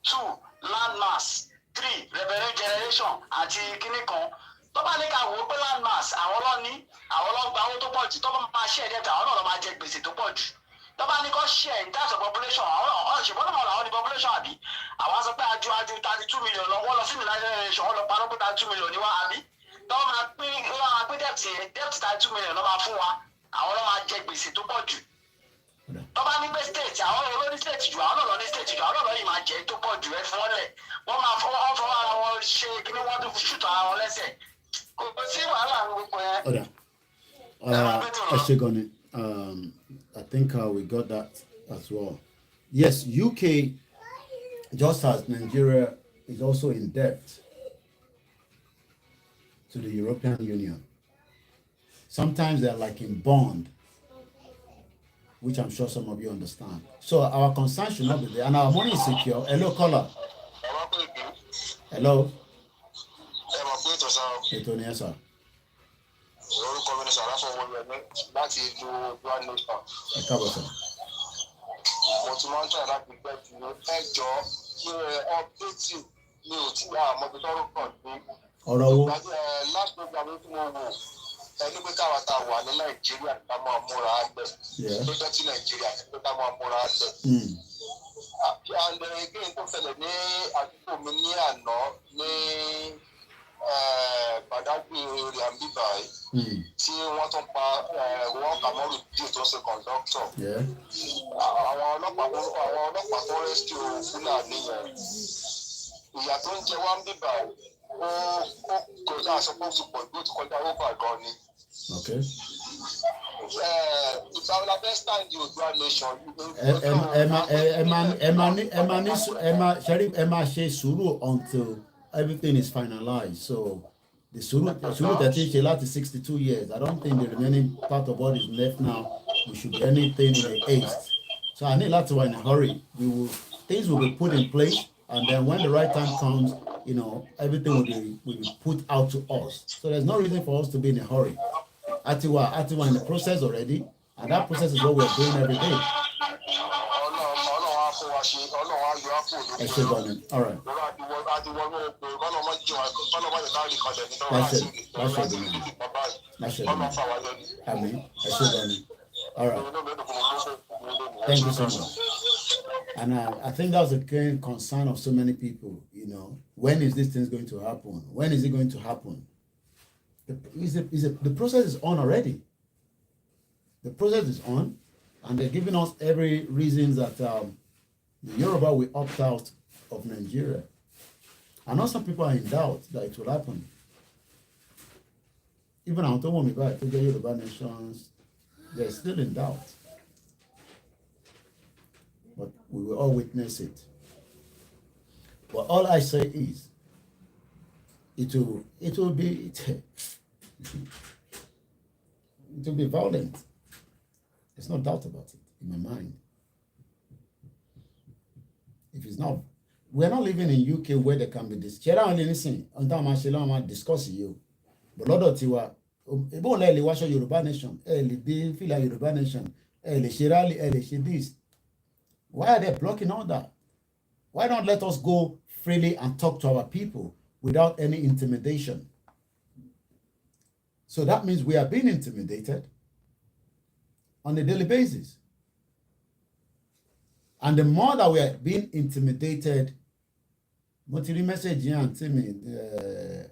2 land mass, 3 revenue generation àti kíní kan. Tó bá ní ká wò ó pé land mass àwọn ló gba owó tó pọ̀ jù tó bá máa ṣe ẹ̀dẹ̀ àwọn náà ló máa jẹ gbèsè tó pọ̀ jù. Tó bá ní kó share in terms of population àwọn ṣùgbọ́n náà làwọn ní population àbí àwọn sọ pé aju 32 million lọ wọ́n lọ sí United Nations wọ́n lọ parọ́ pé 32 million ní wá àbí tó máa pín debt yẹn debt 32 million lọ́ máa fún wa àwọn lọ́ máa jẹ gbèsè tó pọ̀ jù. Tó bá ní pé state àwọn olórí state jù àwọn náà lọ ní state jù àwọn náà lọ yìí máa jẹ tó pọ̀ jù ẹ fún wọn lẹ̀ wọ́n máa fọwọ́ ara wọn ṣe kí ni wọ́n tó ṣùtọ̀ ara wọn lẹ́sẹ̀ kò sí wàhálà gbogbo yẹn. I think we got that as well. Yes, UK, just as Nigeria, is also in debt to the European Union. Sometimes they're like in bond, which I'm sure some of you understand. So our concern should not be there, and our money is secure. Hello, caller. Hello. Sir. Orúkọ mi ni Sàráfọ̀ Wọlé láti ìlú One Nation. Ẹ káàbọ̀ sọ. Mo ti máa ń tẹ̀ láti gbẹ́ ju ẹjọ́ updating mi ò tí àmọ́ bí tọ́rọ̀ pọ̀ ní. ọ̀rọ̀ wo. Last program tí mo wò ẹni pé káwa ta wà ní Nàìjíríà ká máa múra lẹ̀ tó jẹ́ tí Nàìjíríà pé ká máa múra lẹ̀. And again tó ṣẹlẹ̀ ní àdúgbò mi ní àná ní Badagry area ń bíbá yìí tí wọ́n tún pa wọ́n Kàmọ́rù díẹ̀ tó ń ṣe kọ̀ǹdọ́tọ̀. Àwọn ọlọ́pàá tó rescue Fúlàní yẹn ìyà tó ń jẹ wá ń bíbá ó kọjá aṣọ pé ó ti pọ̀ ju ó ti kọjá owó gan ni. Ìgbà wo la fẹ́ stand the Oòduà nation? ẹ máa ṣe sùúrù until everything is finalized. So the sùúrù that is láti 62 years. I don't think the remaining part of what is left now we should be anything in a haste. So I need lots of in a hurry. Things will be put in place, and then when the right time comes, you know, everything will be put out to us. So there's no reason for us to be in a hurry. Atiwa in the process already, and that process is what we're doing every day. All right. All right. Thank you so much. And I think that's the current concern of so many people, you know. When is this thing going to happen? When is it going to happen? The process is on already. The process is on, and they're giving us every reason that the Yoruba will opt out of Nigeria. I know some people are in doubt that it will happen. Even I don't want me back to the Yoruba nations, they're still in doubt. But we will all witness it. But all I say is, it will be violent. There's no doubt about it in my mind. If it's not, we're not living in UK where there can be this. Share only listen. Until I discuss you. But Lord Tiwa, ebo le washo Yoruba nation. Le be feel like Yoruba nation. Le shirali, le this. Why are they blocking all that? Why not let us go freely and talk to our people without any intimidation? So that means we are being intimidated on a daily basis. And the more that we are being intimidated, what message here and tell me the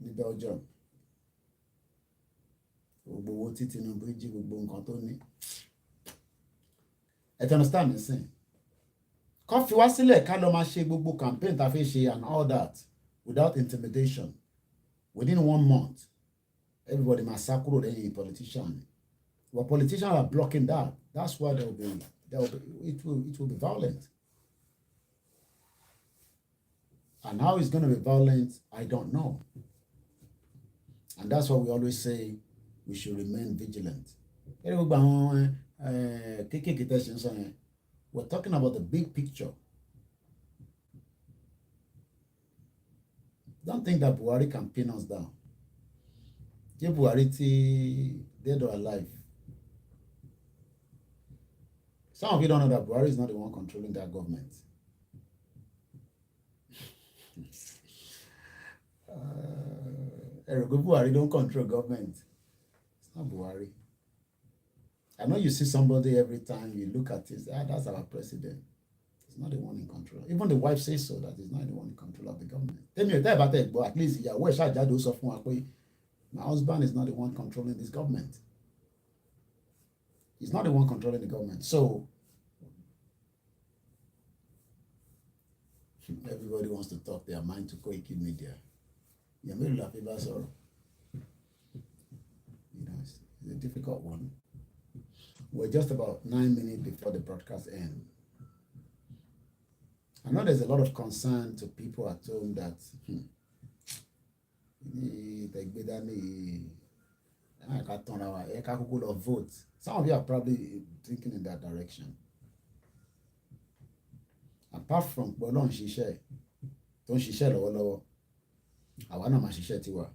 Belgium. I understand the same. Coffee was select campaign and all that without intimidation. Within 1 month, everybody massacred any politician. But politicians are blocking that. That's why it will be violent. And how it's going to be violent, I don't know. And that's why we always say we should remain vigilant. We're talking about the big picture. Don't think that Buhari can pin us down. Give Buhari dead or alive. Some of you don't know that Buhari is not the one controlling that government. Buhari don't control government. It's not Buhari. I know you see somebody every time you look at it, that's our president. He's not the one in control. Even the wife says so, that he's not the one in control of the government. Tell me about it, but at least my husband is not the one controlling this government. He's not the one controlling the government. So everybody wants to talk their mind to KOIKIMEDIA. You know, it's a difficult one. We're just about 9 minutes before the broadcast ends. I know there's a lot of concern to people at home that votes. Some of you are probably thinking in that direction. Apart from Bolon Shishe, don't Shishe Lolo, I want to Shishe Tiwa.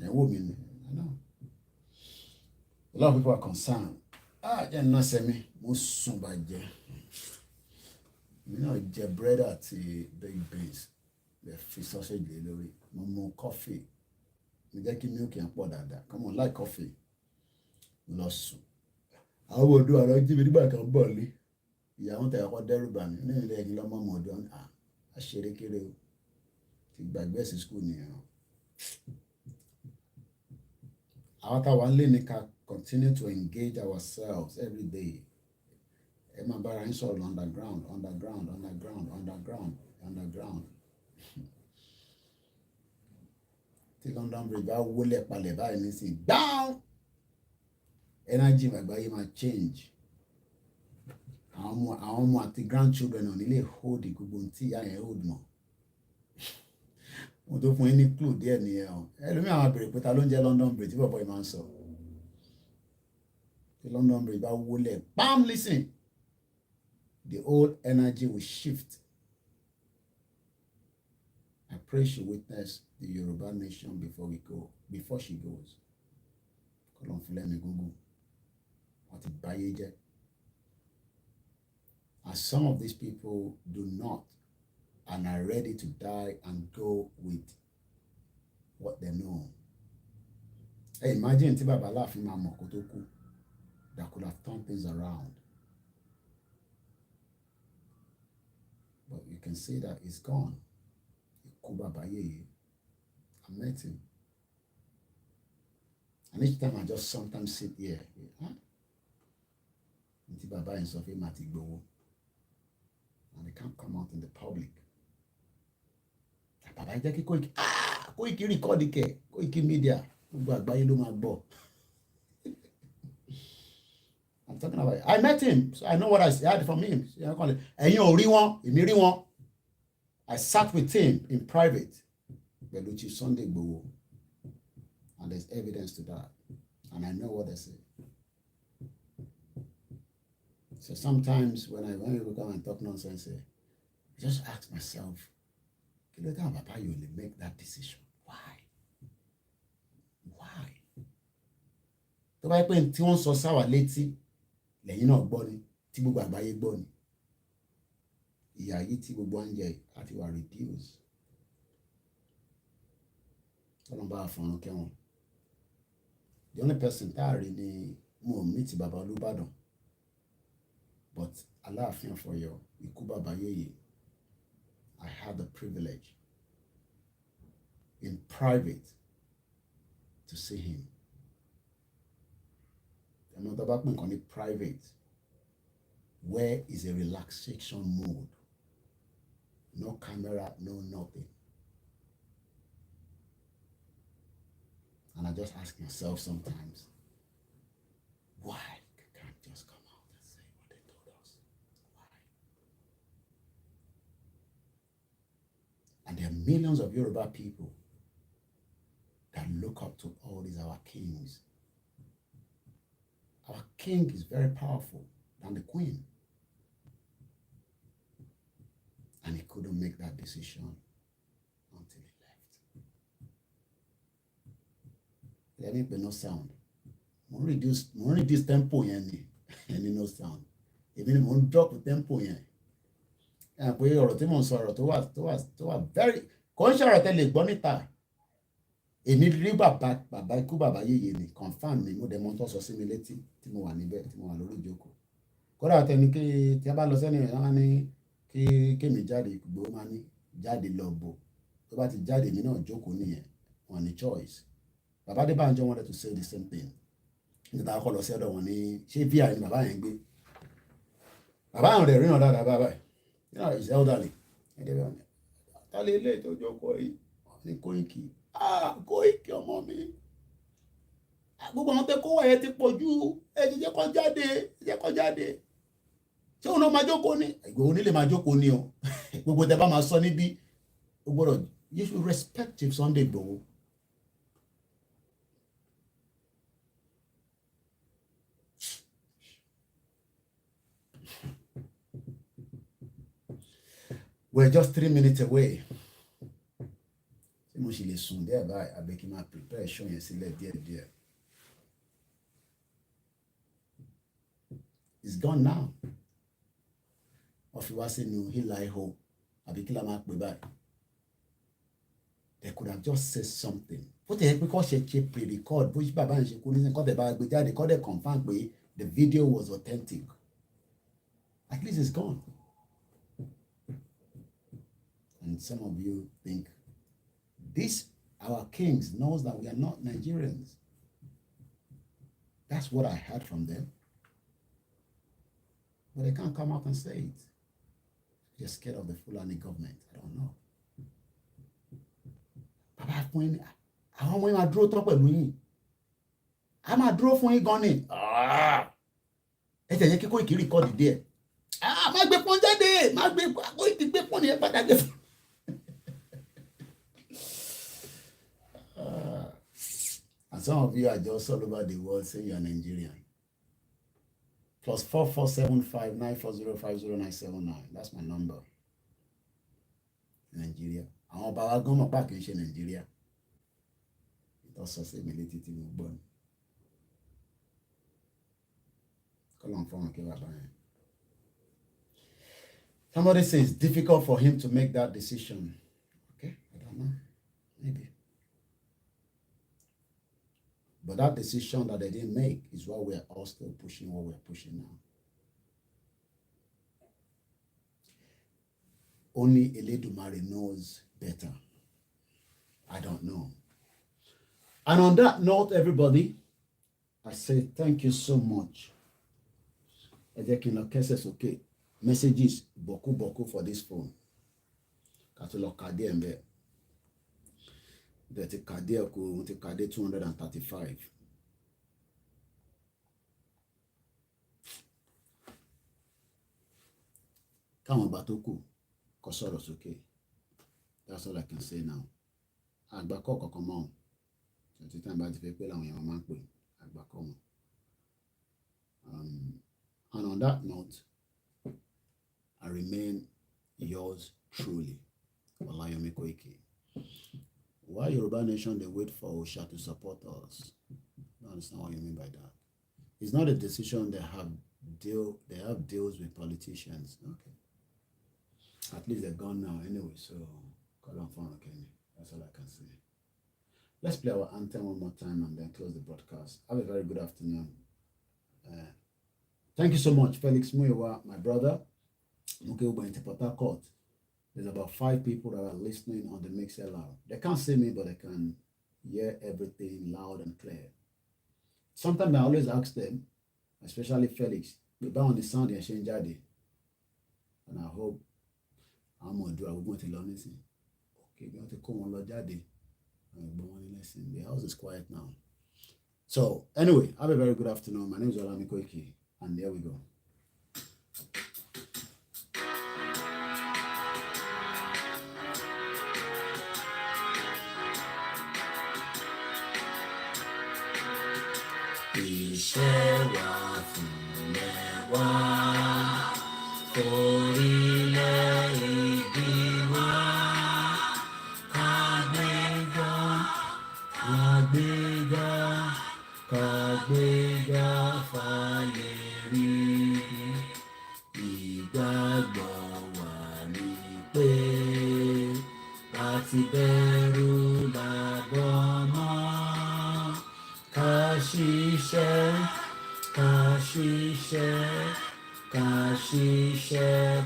A woman, I know. A lot of people are concerned jẹ́ iná sẹ́mi mo sùn bàjẹ́ mi náà jẹ búrẹ́dì àti baked beans lè fi sausage lé lórí mo mu coffee mo jẹ́ kí milk yẹn pọ̀ dáadáa come on like coffee mo lọ sùn àwọn ọmọdé àrọ jí mi nígbà kan bọ̀ lé ìyàwó tẹ̀ ọkọ dẹ́rù bà mí ní ilé ẹ̀yìn lọ́mọ ọmọdé àṣeré kéré o ti gbàgbé sí school nìyẹn àwọn táwa ń lé ní ká continue to engage ourselves every day ẹ máa bára yín sọ̀rọ̀ underground tí London Bridge bá wọlé palẹ̀ báyìí nísìnyí gbáùn energy àgbáyé máa change àwọn ọmọ àti grandchildren ò ní lè hold gbogbo tí ìyá yẹn hold mọ́ mo tó fún yín ní clue díẹ̀ nìyẹn o ẹlòmíì àwọn abèrè pé ta ló ń jẹ́ London Bridge tí bọ̀bọ̀ yìí máa ń sọ tí London Bridge bá wọlé bam listen the old energy will shift. I pray she witness the Yoruba nation before she goes. Kolon fule mi gungun. What it baye je. As some of these people do not and are ready to die and go with what they know. Hey, imagine tí bàbá Aláàfin máa mọ̀ kó tó kú. That could have turned things around. But you can see that it's gone. Baba Yeye. I met him. And each time I just sometimes sit here. Until Baba and Sophie Matigbo. And they can't come out in the public. Baba Jackie Koiki record ike. KOIKIMEDIA. I'm talking about it. I met him. So I know what I heard from him. I sat with him in private, Beluchi Sunday Igboho, and there's evidence to that. And I know what they say. So sometimes when people come and talk nonsense, I just ask myself, Papa, you will make that decision. Why? Tó bá pé tí wọ́n sọ sáwà létí, lẹ́yìn náà gbọ́ ni, tí gbogbo àgbáyé gbọ́ ni. Ìyà yìí tí gbogbo ń jẹ àti wà reduce. Ọlọ́run bá fọ̀run kẹ́wọ̀n. The only person tá a rí ni mo meet Baba Olúbàdàn. But Aláàfin of Ọ̀yọ́, ikú Baba Yeye, I had the privilege in private to see him. Ẹ̀mọ́ tó bá pín nǹkan ní private, where is a relaxation mode? No camera, no nothing. And I just ask myself sometimes, why can't just come out and say what they told us? Why? And there are millions of Yoruba people that look up to all these our kings. Our king is very powerful than the queen. And he couldn't make that decision until he left. Let me be no sound. Mo reduce tempo yẹn ni no sound. Èmi ni mo drop tempo yẹn. Ẹ pé ọ̀rọ̀ tí mo ń sọ ọ̀rọ̀ tó wà very kò ń ṣe ọ̀rọ̀ tẹ́lẹ̀ gbọ́ níta. Èmi rí bàbá ikú Baba Yeye ni confam ni mo dẹ̀ mọ́ tó sọ sí mi létí tí mo wà níbẹ̀ tí mo wà lórí ìjókòó. Kódà tẹni tí a bá lọ sẹ́ni ìyá ní kémi jáde Ìgbòho máa ní jáde lọ bò tó bá ti jáde mi náà jókòó nìyẹn wọn ní choice. Bàbá Adébánjọ wanted to say the same thing. Nígbà akọ lọ sí ọ̀dọ̀ wọn ní ṣé vi ni bàbá yẹn gbé. Bàbá àwọn rẹ̀ ríran dáadáa bàbá yìí. You know, he's elderly. Tálẹ̀ ilé ìtọ́jú ọkọ̀ yìí ní Kóìkì. Kóìkì ọmọ mi. Gbogbo àwọn tẹ́ kó wáyé ti pọ̀ jù ẹ jẹ́ kó jáde. Ṣé òun náà máa jókòó ní? Ìgbòho nílé máa jókòó ní o. Gbogbo tẹ́ bá máa sọ níbí o gbọ́dọ̀ you should respect Chief Sunday Igboho. We're just 3 minutes away. Ṣé mo ṣì lè sùn díẹ̀ báyìí àbí kí n máa prepare show yẹn sílẹ̀ díẹ̀. It's gone now. If you was saying he lie ho, they could have just said something. What the heck? Because she pre-record, which Baba and she couldn't call the bag, they called it confirmed the video was authentic. At least it's gone. And some of you think this, our kings knows that we are not Nigerians. That's what I heard from them. But they can't come out and say it. They're scared of the Fulani government. I don't know. Baba fún àwọn ọmọ yẹn máa dúró tán pẹ̀lú yín. A máa dúró fún yín gan ni. Ẹ tẹ̀ yẹ kí Koiki rìkọ́dì díẹ̀. Má gbé pọ́n jáde. Má gbé Koiki gbé pọ́n yẹn padà gbé fún. And some of you are just all over the world saying you are Nigerian. +447594050979. That's my number. Nigeria. Àwọn ọba wa gan mọ̀ pé kì í ṣe Nàìjíríà. Ìtọ́sọ sí mi létí tí mo gbọ́ ni. Kọ́lọ̀ ń fọ́nrán kí bàbá yẹn. Somebody says it's difficult for him to make that decision. Okay, I don't know. Maybe. But that decision that they didn't make is what we are all still pushing, what we are pushing now. Only Eledumare knows better. I don't know. And on that note, everybody, I say thank you so much. Okay. Messages, boku for this phone. Catalog card there. That card 235. Come on, Batoku. Kosoros, okay. That's all I can say now. Agbako come on. The time about the people and your man put Agbako. And on that note, I remain yours truly, Olayomi Koiki. Why Yoruba Nation they wait for Osha to support us? I don't understand what you mean by that. It's not a decision they have deals with politicians. Okay. At least they're gone now anyway, so call on phone, okay. That's all I can say. Let's play our anthem one more time and then close the broadcast. Have a very good afternoon. Thank you so much, Felix Muiwa, my brother. There's about 5 people that are listening on the mixer loud. They can't see me, but they can hear everything loud and clear. Sometimes I always ask them, especially Felix, but on the sound they change daddy. And I hope I'm going to do. I'm going to learn this. Okay, going to come on daddy. The house is quiet now. So anyway, have a very good afternoon. My name is Olami Koiki, and there we go. Iṣẹ́ wa fúnlẹ̀ wá, orílẹ̀-èdè wa, kàgbéga, kàgbéga, kàgbéga fàyè rí. Ìgbàgbọ́ wa ni pé láti bẹ̀rù làbọ̀ mọ́. Kashishe,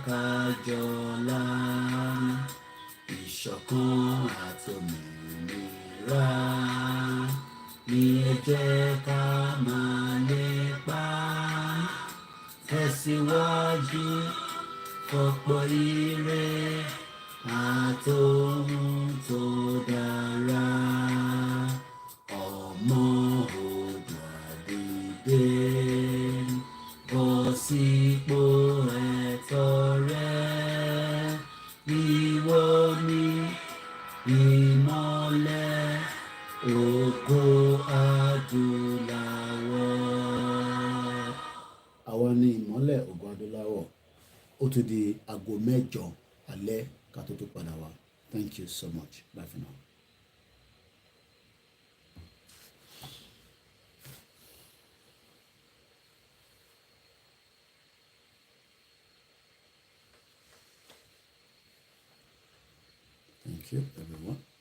kajola, ìṣọ̀kan àtòmìnira, ní ẹ jẹ́ ká máa lépa, tẹ̀síwájú, fọ̀pọ̀ ire, àtòhun tó dára. Ọmọ Oòduà bọ́ sípò ẹ̀tọ́ rẹ, ìwọ ni ìmọ́lẹ̀ ògo adúláwọ̀. Àwa ni ìmọ́lẹ̀ ògo adúláwọ̀. Ó tún di aago 8 alẹ́ ká tó padà wá. Thank you so much. Bye for now. you, everyone.